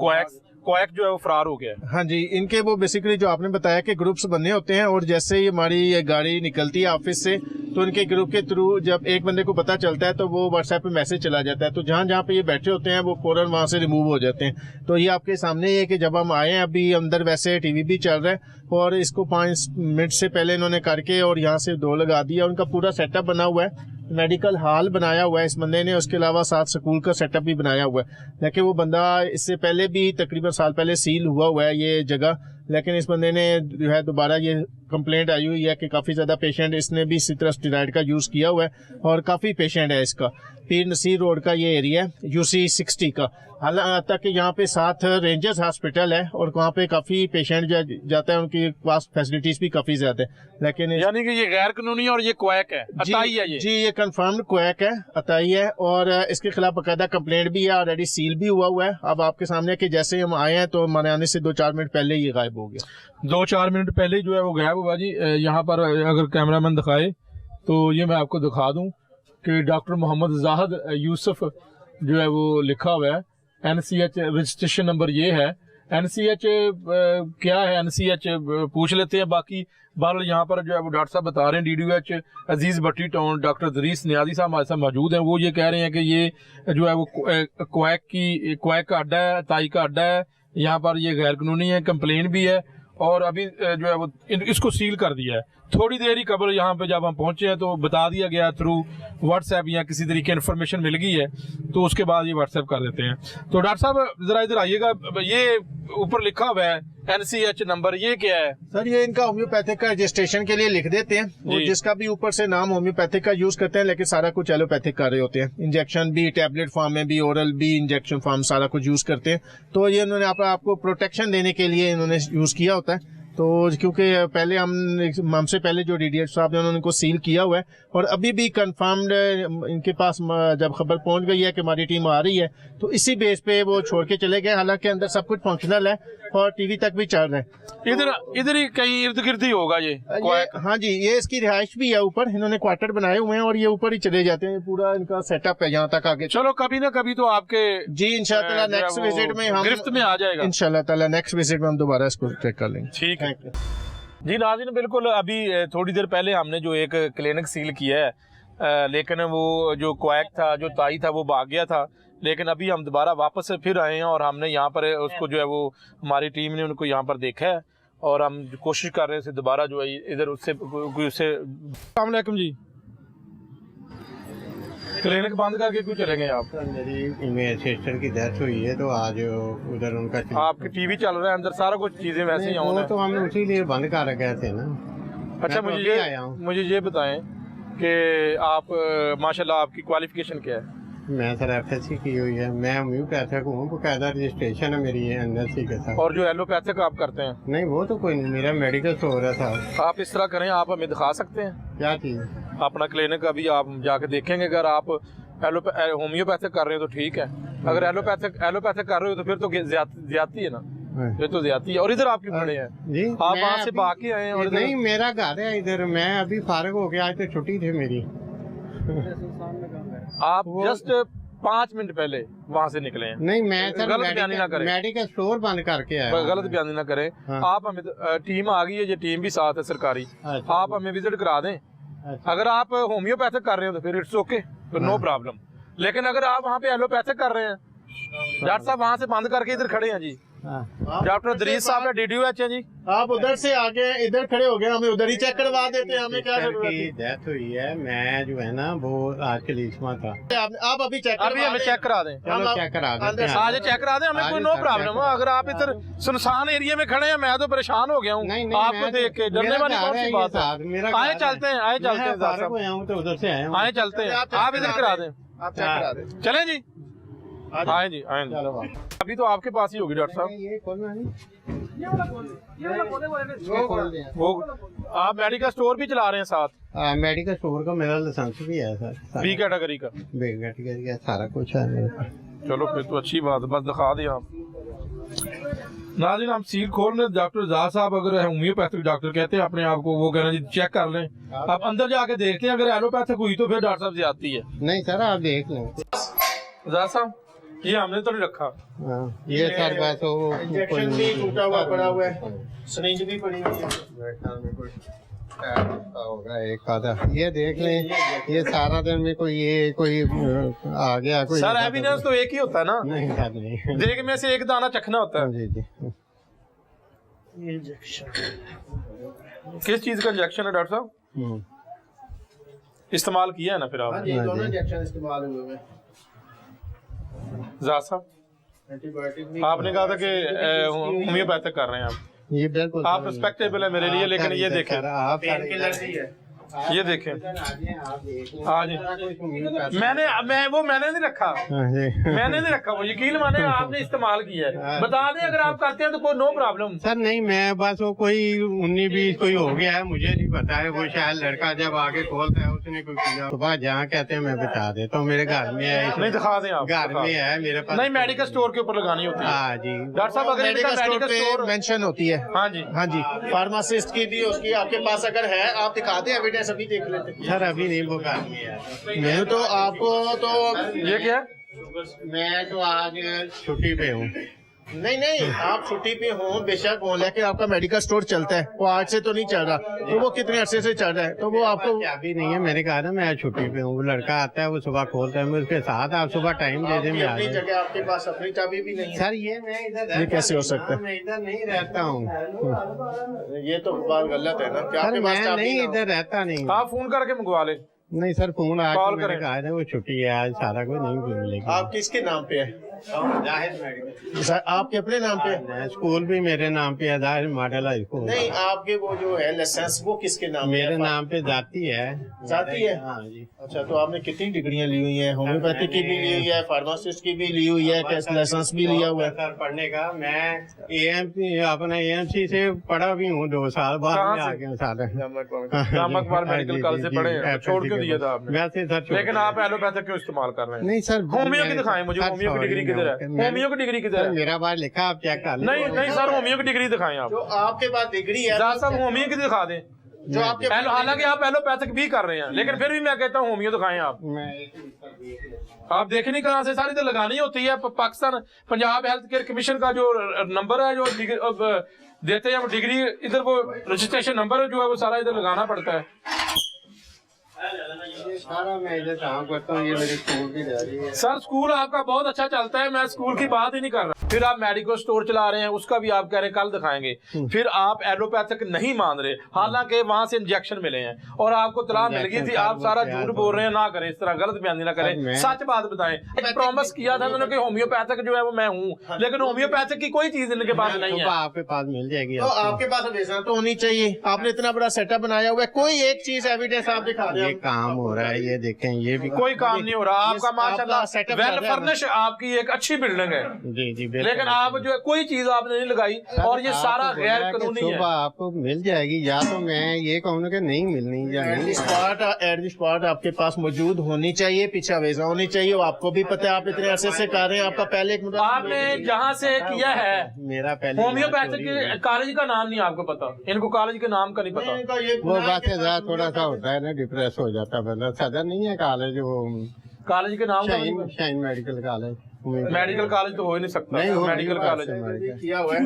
क्वैक जो है वो फरार हो गया है। हाँ जी, इनके वो बेसिकली जो आपने बताया कि ग्रुप्स बने होते हैं और जैसे ही हमारी ये गाड़ी निकलती है ऑफिस से तो इनके ग्रुप के थ्रू जब एक बंदे को पता चलता है तो वो व्हाट्सएप पे मैसेज चला जाता है, तो जहाँ जहाँ पे ये बैठे होते हैं वो फौरन वहाँ से रिमूव हो जाते हैं। तो ये आपके सामने ही है कि जब हम आए हैं अभी अंदर वैसे टीवी भी चल रहा है और इसको 5 मिनट से पहले इन्होंने करके और यहाँ से 2 लगा दिया। उनका पूरा सेटअप बना हुआ है, मेडिकल हॉल बनाया हुआ है इस बंदे ने, उसके अलावा साथ स्कूल का सेटअप भी बनाया हुआ है। लेकिन वो बंदा इससे पहले भी तकरीबन साल पहले सील हुआ है ये जगह, लेकिन इस बंदे ने जो है दोबारा ये कंप्लेंट आई हुई है कि काफ़ी ज़्यादा पेशेंट, इसने भी इसी तरह स्टेरॉइड का यूज़ किया हुआ है और काफ़ी पेशेंट है इसका। पीर नसीर रोड का ये एरिया है UC 60 का। हालांकि तक यहाँ पे साथ रेंजर्स हॉस्पिटल है और वहाँ पे काफ़ी पेशेंट जो जाता है, उनकी पास फैसिलिटीज़ भी काफ़ी ज़्यादा है। लेकिन यानी कि ये गैर कानूनी और ये क्वैक है, अताई है ये? जी ये कंफर्म्ड क्वैक है, अताई है और इसके खिलाफ बाकायदा कंप्लेंट भी है, ऑलरेडी सील भी हुआ है। अब आपके सामने कि जैसे हम आए हैं तो हमारे आने से 2-4 मिनट पहले ये गायब हो गया। 2-4 मिनट पहले जो है वो गायब हुआ जी। यहाँ पर अगर कैमरामैन दिखाए तो ये मैं आपको दिखा दूं कि डॉक्टर मोहम्मद जाहिद यूसुफ जो है वो लिखा हुआ है, NCH रजिस्ट्रेशन नंबर ये है। NCH क्या है, NCH पूछ लेते हैं। बाकी बहरहाल यहाँ पर जो है वो डॉक्टर साहब बता रहे हैं DDOH अजीज भट्टी टाउन डॉक्टर दरीस नियाजी साहब हमारे साथ मौजूद हैं। वो ये कह रहे हैं कि ये जो है वो क्वैक का अड्डा है, ताई का अड्डा है, यहाँ पर ये गैर कानूनी है, कंप्लेन भी है और अभी जो है वो इसको सील कर दिया है। थोड़ी देर ही कबल यहाँ पे जब हम पहुंचे हैं तो बता दिया गया थ्रू व्हाट्सएप या किसी तरीके इन्फॉर्मेशन मिल गई है, तो उसके बाद ये व्हाट्सएप कर देते हैं। तो डॉक्टर साहब जरा इधर आइएगा, ये ऊपर लिखा हुआ है NCH नंबर, ये क्या है? सर ये इनका होम्योपैथिक का रजिस्ट्रेशन के लिए लिख देते हैं और जिसका भी ऊपर से नाम होम्योपैथिक का यूज करते हैं, लेकिन सारा कुछ एलोपैथिक कर रहे होते हैं। इंजेक्शन भी टैबलेट फॉर्म में भी, ओरल भी, इंजेक्शन फॉर्म सारा कुछ यूज करते हैं। तो ये इन्होंने आपको प्रोटेक्शन देने के लिए इन्होंने यूज किया होता है। तो क्योंकि पहले हमसे पहले जो DDOH साहब ने उन्होंने उनको सील किया हुआ है और अभी भी कंफर्म्ड इनके पास जब खबर पहुंच गई है कि हमारी टीम आ रही है तो इसी बेस पे वो छोड़ के चले गए। हालांकि अंदर सब कुछ फंक्शनल है और टीवी तक भी चल रहे हैं। इधर ही कहीं इर्द गिर्द ही होगा ये हाँ जी, ये इसकी रिहाइश भी है ऊपर, इन्होंने क्वार्टर बनाए हुए हैं और ये ऊपर ही चले जाते हैं। पूरा इनका सेटअप है यहाँ तक आगे। चलो कभी ना कभी तो आपके जी इंशाल्लाह नेक्स्ट विजिट में हम गिरफ्त में आ जाएगा इंशाल्लाह ताला। नेक्स्ट विजिट में हम दोबारा इसको चेक कर लेंगे। ठीक है जी। नाज़रीन बिल्कुल अभी थोड़ी देर पहले हमने जो एक क्लिनिक सील किया है, लेकिन वो जो क्वैक था, जो ताई था, वो भाग गया था। लेकिन अभी हम दोबारा वापस फिर आए हैं और हमने यहाँ पर उसको जो है वो हमारी टीम ने उनको यहाँ पर देखा है और हम कोशिश कर रहे हैं दोबारा जो है इधर उससे अस्सलाम वालेकुम जी। क्लिनिक बंद करके क्यों चले गए आप? मेरे सिस्टर की डेथ हुई है तो आज उधर उनका आपकी टीवी चल रहा है अंदर, सारा कुछ चीजें वैसे ही वो तो हम उसी लिए बंद कर गए थे ना। अच्छा मुझे ये बताएं कि आप माशाल्लाह आपकी क्वालिफिकेशन क्या है? मैं सर FSC की हुई है। मैं होम्योपैथिक हूँ, बकायदा रजिस्ट्रेशन है मेरी NSC के साथ। और जो एलोपैथिक आप करते हैं? नहीं वो तो कोई नहीं, मेरा मेडिकल स्टोर है साहब। आप इस तरह करें, आप हमें दिखा सकते हैं क्या चीज़? अपना क्लिनिक अभी आप जाके देखेंगे। अगर आप होम्योपैथिक कर रहे हो तो ठीक है, अगर एलोपैथिक कर रहे हो तो फिर तो ज्यादती है ना, ये तो ज्यादती है। और इधर आप क्यों खड़े हैं जी? आप वहाँ से भाग के आए हैं? नहीं मेरा घर है इधर, मैं अभी फारिग हो गया, आज तो छुट्टी थी मेरी। आप जस्ट 5 मिनट पहले वहाँ से निकले हैं। नहीं मैं सर गलत बयानी ना करें। मेडिकल स्टोर बंद करके आया। गलत बयानी ना करें। हाँ। आप हमें टीम आ गई है, ये टीम भी साथ है सरकारी, अच्छा। आप हमें विजिट करा दें। अच्छा। अगर आप होम्योपैथिक कर रहे हो तो फिर इट्स ओके, तो नो प्रॉब्लम। लेकिन अगर आप वहाँ पे एलोपैथिक कर रहे हैं, डॉक्टर साहब वहाँ से बंद करके इधर खड़े हैं जी। हाँ। डॉक्टर दरीस साहब है DDOH है जी। आप उधर से आगे इधर खड़े हो गए, हमें उधर ही चेक करवा देते हैं, हमें क्या सर जरूरत की है? डेथ हुई है, मैं जो है ना वो आज कलीसमा था। आप अभी चेक अभी हमें चेक करा दें, चलो चेक करा देते हैं। आज चेक करा दें, हमें आज कोई नो सर प्रॉब्लम check है। अगर आप इधर सुनसान एरिया में खड़े हैं, मैं तो परेशान हो गया हूँ नहीं नहीं आपको मैं देख के। डरने मेरा वाली घर कौन है सी ये बात साथ, मेरा है? आए घर है। चलते हैं, आए चलते हैं मैं साहब, फारग हुआ हूँ तो उधर से आया हूँ। आए चलते हैं, आप इधर करा दें। आप चेक करा दें। चलें जी, आए जी, आए जी। चलो बाबा। अभी तो आपके पास ही होगी डॉक्टर साहब। ये खोलना नहीं। वो आप मेडिकल स्टोर भी चला रहे हैं साथ, मेडिकल स्टोर का मेरा लाइसेंस भी है सर। बी कैटेगरी का। बेगट सारा कुछ है मेरे पास। चलो फिर तो अच्छी बात है, बस दिखा दें आप। नाज़रीन, हम सील खोल रहे हैं। डॉक्टर जाद साहब अगर होम्योपैथिक डॉक्टर कहते हैं अपने आप को, वो कह रहे हैं जी चेक कर लें। आप अंदर जाके देखते हैं, अगर एलोपैथिक हुई तो फिर डॉक्टर साहब ज्यादती है। नहीं सर आप देख लें। जाद साहब ये हमने तो नहीं रखा। हाँ, ये सर बस वो इंजेक्शन भी टूटा हुआ पड़ा हुआ है, सिरिंज भी पड़ी हुई है। होगा एक आधा। ये देख लें, ये सारा दिन में कोई ये कोई आ गया कोई। सर एविडेंस तो एक ही होता है ना, नहीं सर नहीं। देख में से एक दाना चखना होता है। जी जी। किस चीज का इंजेक्शन है डॉक्टर साहब? इस्तेमाल किया है ना फिर हाँ आप? जी, दोनों इंजेक्शन इस्तेमाल हुए हैं। जाद साहब एंटीबायोटिक भी आपने कहा था कि होम्योपैथिक कर रहे हैं आप। ये बिल्कुल आप रिस्पेक्टेबल है मेरे लिए, लेकिन ये देखें, आप पेन किलर भी है। ये देखें। आज मैंने नहीं रखा, मैंने नहीं रखा, वो यकीन माने आपने इस्तेमाल किया है। बता दें अगर आप करते हैं तो कोई नो प्रॉब्लम। सर नहीं, मैं बस वो कोई 19-20 कोई हो गया है, मुझे नहीं पता है। वो शायद लड़का जब आके खोलता है उसने कोई किया, सुबह जहाँ कहते हैं मैं बता देता हूँ। मेरे घर में है, नहीं दिखा दें आप, घर में है मेरे पास। नहीं मेडिकल स्टोर के ऊपर लगानी होती है। हाँ जी डॉक्टर साहब अगर इनका मेडिकल स्टोर मेंशन होती है। हाँ जी, हाँ जी, फार्मासिस्ट की भी उसकी आपके पास अगर है, आप दिखा दें, एविडेंस अभी देख लेते हैं। सर अभी नहीं वो घर में है। मैं तो आपको तो ये क्या है? मैं तो आज छुट्टी पे हूँ। नहीं, आप छुट्टी पे हो बेशक हो, लेकिन आपका मेडिकल स्टोर चलता है, वो आज से तो नहीं चल रहा, तो वो कितने अरसे से चल रहा है, तो वो आपको अभी नहीं है। मैंने कहा ना मैं छुट्टी पे हूँ। वो लड़का आता है, वो सुबह खोलता है, मैं उसके साथ आप सुबह टाइम दे दें, मैं आ अपनी जाऊँ। जगह आपके पास अपनी चाबी भी नहीं है। सर ये मैं इधर ये कैसे हो सकता है? मैं इधर नहीं रहता हूँ ये तो बात गलत है ना कि सर। आपके पास मैं चाबी नहीं ना हो। इधर रहता नहीं। आप फोन करके मंगवा लें। नहीं सर, फोन आज कॉल तो मैंने करें। कहा था वो छुट्टी है आज, सारा कोई नहीं मिलेगी। आप किसके नाम पे है? सर आपके अपने नाम पे है? स्कूल भी मेरे नाम पे है, जाहिर मॉडल हाई स्कूल। नहीं, आपके वो जो है लाइसेंस वो किसके नाम पे मेरे है? नाम पे जाती है। जाती है? हाँ जी। अच्छा, तो आपने कितनी डिग्रियां ली हुई हैं? होम्योपैथिक की भी ली हुई है, फार्मासिस्ट की भी ली हुई है, लाइसेंस भी लिया हुआ है? सर पढ़ने का मैं अपना AMC से पढ़ा भी हूँ 2 साल बाद कहाँ में से? आ गया सारा। रामकपाल मेडिकल कॉलेज से पढ़े हैं, छोड़ क्यों दिया था आपने? वैसे सर छोड़ लेकिन दिया। आप एलोपैथिक क्यों इस्तेमाल कर रहे हैं? नहीं सर, होमियो की दिखाएं मुझे, सर, होमियो की sorry, डिग्री किधर है? मैं- होमियो की डिग्री किधर सर है? मेरा बार लिखा, आप चेक कर लो। नहीं सर, होमियो की डिग्री दिखाएं आप। जो आपके पास डिग्री है, जाद साहब होमियो की दिखा दें। जो आपके हालांकि आप एलोपैथिक भी कर रहे हैं, लेकिन फिर भी मैं कहता हूँ होमियो दिखाएं आप। आप देखें नहीं कहाँ से सारी तो लगानी होती है। Pakistan Punjab health care commission का जो नंबर है, जो देते हैं वो डिग्री, इधर वो रजिस्ट्रेशन नंबर जो है वो सारा इधर लगाना पड़ता है। सारा मैं इधर काम करता हूँ, ये मेरी स्कूल की जा रही है। सर स्कूल आपका बहुत अच्छा चलता है, मैं स्कूल की बात ही नहीं कर रहा। फिर आप मेडिकल स्टोर चला रहे हैं, उसका भी आप कह रहे हैं कल दिखाएंगे। फिर आप एलोपैथिक नहीं मान रहे, हालांकि वहां से इंजेक्शन मिले हैं और आपको तलाह मिल गई थी। आप सारा झूठ बोल रहे हैं, ना करें इस तरह, गलत बयानी ना करें, सच बात बताएं। प्रॉमिस किया था उन्होंने कि होम्योपैथिक जो है वो मैं हूँ, लेकिन होम्योपैथिक की कोई चीज इनके पास नहीं है। आपके पास मिल जाएगी। तो आपके पास वेजा तो होनी चाहिए। आपने इतना बड़ा सेटअप बनाया हुआ है, कोई एक चीज एविडेंस आप दिखा दें। ये काम हो रहा है, ये देखें, ये भी कोई काम नहीं हो रहा आपका, माशाल्लाह setup वेल चल रहा है। फर्निश आपकी एक अच्छी बिल्डिंग है, जी जी बिल्कुल। लेकिन आप जो है कोई चीज आपने नहीं लगाई और ये सारा गैर कानूनी है। सुबह आपको मिल जाएगी, या तो मैं ये कहूँगा कि नहीं मिलनी या एट नहीं। द स्पॉट आपके पास मौजूद होनी चाहिए, पीछे वेजा होनी चाहिए। वो आपको भी पता है, आप इतने अरसे से कर रहे हैं। आपका पहले एक मुद्दा आपने जहाँ से किया है मेरा पहले होम्योपैथिक कॉलेज का नाम नहीं आपको पता, इनको कॉलेज के नाम का नहीं पता। इनका ये वो बात है, थोड़ा सा होता है ना, डिप्रेस हो जाता है बंदा। सदर नहीं है कॉलेज, वो कॉलेज के नाम का shine medical college. Medical college तो हो ही नहीं सकता। नहीं, मेडिकल कॉलेज किया हुआ है।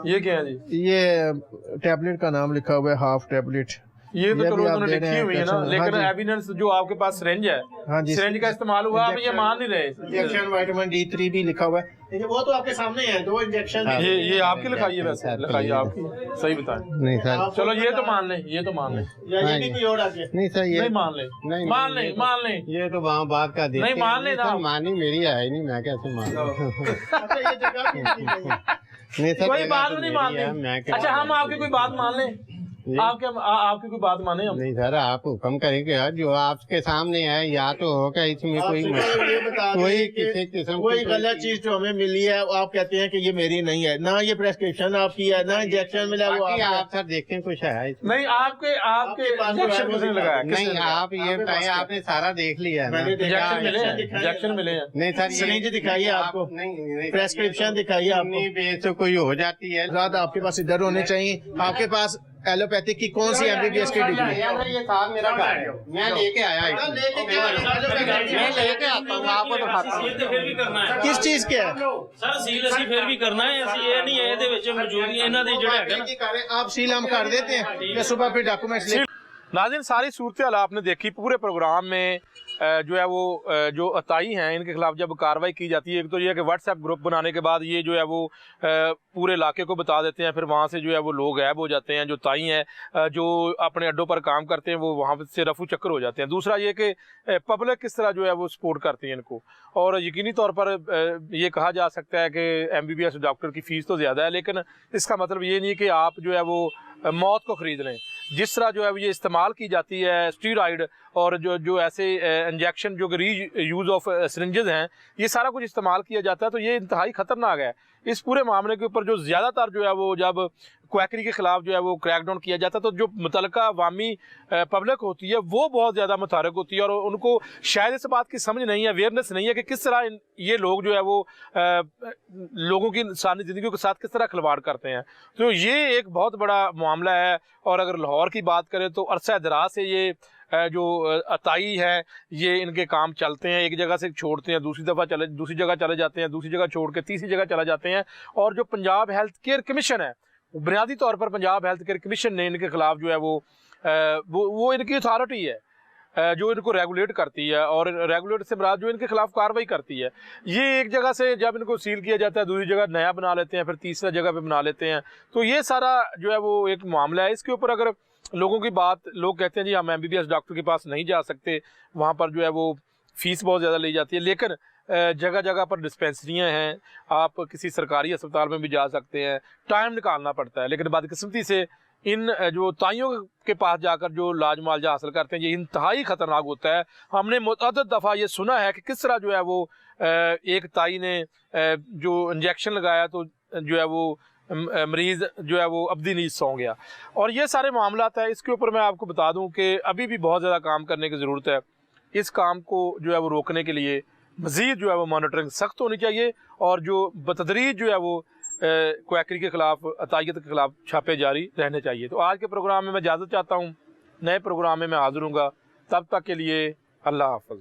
ये क्या है जी? ये टैबलेट का नाम लिखा हुआ है, हाफ टैबलेट। ये तो ये चलो भी आप उन्होंने दे रहे लिखी हैं हुई है ना, कैसे? लेकिन हाँ जी। एविडेंस जो आपके पास सिरिंज है, हाँ जी, सिरिंज का इस्तेमाल हुआ, आप ये मान नहीं रहे। इंजेक्शन विटामिन D3 भी लिखा हुआ है, लेकिन वो तो आपके सामने है, 2 इंजेक्शन। ये आपकी लिखाई है, वैसे लिखाई है आपकी, सही बताएं। नहीं सर, चलो ये तो मान लें, ये तो मान लें, या ये भी कोई और आगे। नहीं सर, ये नहीं मान लें, नहीं, मान नहीं, लें, मान लें। ये तो वहाँ बात का देखते नहीं, मान हैं। लेना। सर, मानी मेरी है ही नहीं, मैं कैसे मानूं? अच्छा, ये जगह भी नहीं सर, कोई जगह बात तो नहीं मेरी मान है, लें। मैं क्या अच्छा, हम आपकी कोई बात मान लें, आपकी कोई बात माने हम? नहीं सर, आप हुक्म करेंगे यार, जो आपके सामने है, या तो होगा इसमें कोई ये बता कोई दें कि किसी किस्म की कोई गलत चीज जो हमें मिली है, वो आप कहते हैं कि ये मेरी नहीं है, ना ये प्रेस्क्रिप्शन आपकी है, ना इंजेक्शन मिला वो बाकी आपका। आप सर देखें कुछ है इसमें। नहीं, आपके पास जो है इंजेक्शन वो किसने दिखा लगाया? दो। किसने नहीं, लगाया? आप ये बताएं, आपने सारा देख लिया है ना? मैंने देखा, इंजेक्शन मिले हैं, दिखाई है। इंजेक्शन मिले हैं। नहीं सर, सिरिंज दिखाई है आपको, नहीं, प्रेस्क्रिप्शन दिखाई है आपको। नहीं बेस तो कोई हो जाती है। ज्यादा आपके पास इधर होने चाहिए। आपके पास एलोपैथिक की कौन सी MBBS की डिग्री है? ये साहब मेरा घर है, मैं लेके आया मैं लेके आता हूँ, आपको दिखाता हूँ। ਫਿਰ ਵੀ ਕਰਨਾ ਹੈ किस चीज के है? ਸਰ ਸੀਲ ਅਸੀਂ ਫਿਰ ਵੀ ਕਰਨਾ ਹੈ ਅਸੀਂ ਇਹ ਨਹੀਂ ਹੈ ਇਹਦੇ ਵਿੱਚ ਮੌਜੂਦਗੀ ਇਹਨਾਂ ਦੇ ਜਿਹੜਾ ਹੈਗਾ ਨਾ आप सील हम कर देते हैं या सुबह फिर डॉक्यूमेंट्स ले। नाज़रीन, सारी सूरत हाल आपने देखी। पूरे प्रोग्राम में जो है वो जो अताई हैं, इनके खिलाफ जब कार्रवाई की जाती है, एक तो ये है कि व्हाट्सएप ग्रुप बनाने के बाद ये जो है वो पूरे इलाके को बता देते हैं, फिर वहाँ से जो है वो लोग गायब हो जाते हैं। जो ताई हैं जो अपने अड्डों पर काम करते हैं, वो वहाँ से रफू चक्कर हो जाते हैं। दूसरा ये कि पब्लिक किस तरह जो है वो सपोर्ट करती है इनको, और यकीनी तौर पर ये कहा जा सकता है कि MBBS डॉक्टर की फ़ीस तो ज़्यादा है, लेकिन इसका मतलब ये नहीं कि आप जो है वो मौत को ख़रीद लें। जिस तरह जो है ये इस्तेमाल की जाती है स्टीरॉइड और जो ऐसे इंजेक्शन जो री यूज़ ऑफ सिरिंजेस हैं, ये सारा कुछ इस्तेमाल किया जाता है, तो ये इंतहाई ख़तरनाक है। इस पूरे मामले के ऊपर जो ज़्यादातर जो है वो जब क्वैकरी के ख़िलाफ़ जो है वो क्रैकडाउन किया जाता है, तो जो मुतलका अवामी पब्लिक होती है वो बहुत ज़्यादा मुतारक होती है, और उनको शायद इस बात की समझ नहीं है, अवेयरनेस नहीं है कि किस तरह ये लोग जो है वो लोगों की इंसानी ज़िंदगी के साथ किस तरह खिलवाड़ करते हैं। तो ये एक बहुत बड़ा मामला है। और अगर लाहौर की बात करें तो अरसा दराज से ये जो अताई है, ये इनके काम चलते हैं। एक जगह से छोड़ते हैं, दूसरी जगह चले जाते हैं, दूसरी जगह छोड़ के तीसरी जगह चले जाते हैं। और जो पंजाब हेल्थ केयर कमीशन है, बुनियादी तौर पर पंजाब हेल्थ केयर कमीशन ने इनके खिलाफ जो है वो इनकी अथॉरिटी है जो इनको रेगुलेट करती है, और रेगुलेट से मुराद जो इनके खिलाफ कार्रवाई करती है। ये एक जगह से जब इनको सील किया जाता है, दूसरी जगह नया बना लेते हैं, फिर तीसरा जगह पे बना लेते हैं। तो ये सारा जो है वो एक मामला है। इसके ऊपर अगर लोगों की बात, लोग कहते हैं जी हम MBBS डॉक्टर के पास नहीं जा सकते, वहाँ पर जो है वो फ़ीस बहुत ज़्यादा ली जाती है, लेकिन जगह जगह पर डिस्पेंसरियाँ हैं, आप किसी सरकारी अस्पताल में भी जा सकते हैं, टाइम निकालना पड़ता है। लेकिन बदकिस्मती से इन जो ताइयों के पास जाकर जो लाज मुआवजा हासिल करते हैं, ये इंतहाई ख़तरनाक होता है। हमने मुतअद्दिद दफ़ा ये सुना है कि किस तरह जो है वो एक ताई ने जो इंजेक्शन लगाया तो जो है वो मरीज़ जो है वो अब्दी नींद सौ गया। और ये सारे मामला है। इसके ऊपर मैं आपको बता दूं कि अभी भी बहुत ज़्यादा काम करने की ज़रूरत है। इस काम को जो है वो रोकने के लिए मज़ीद जो है वो मॉनिटरिंग सख्त होनी चाहिए, और जो बतदरीज जो है वो क्वैकरी के ख़िलाफ़, अतायत के ख़िलाफ़ छापे जारी रहने चाहिए। तो आज के प्रोग्राम में मैं इजाज़त चाहता हूँ, नए प्रोग्राम में मैं हाज़िर हूँगा। तब तक के लिए अल्लाह हाफ़िज़।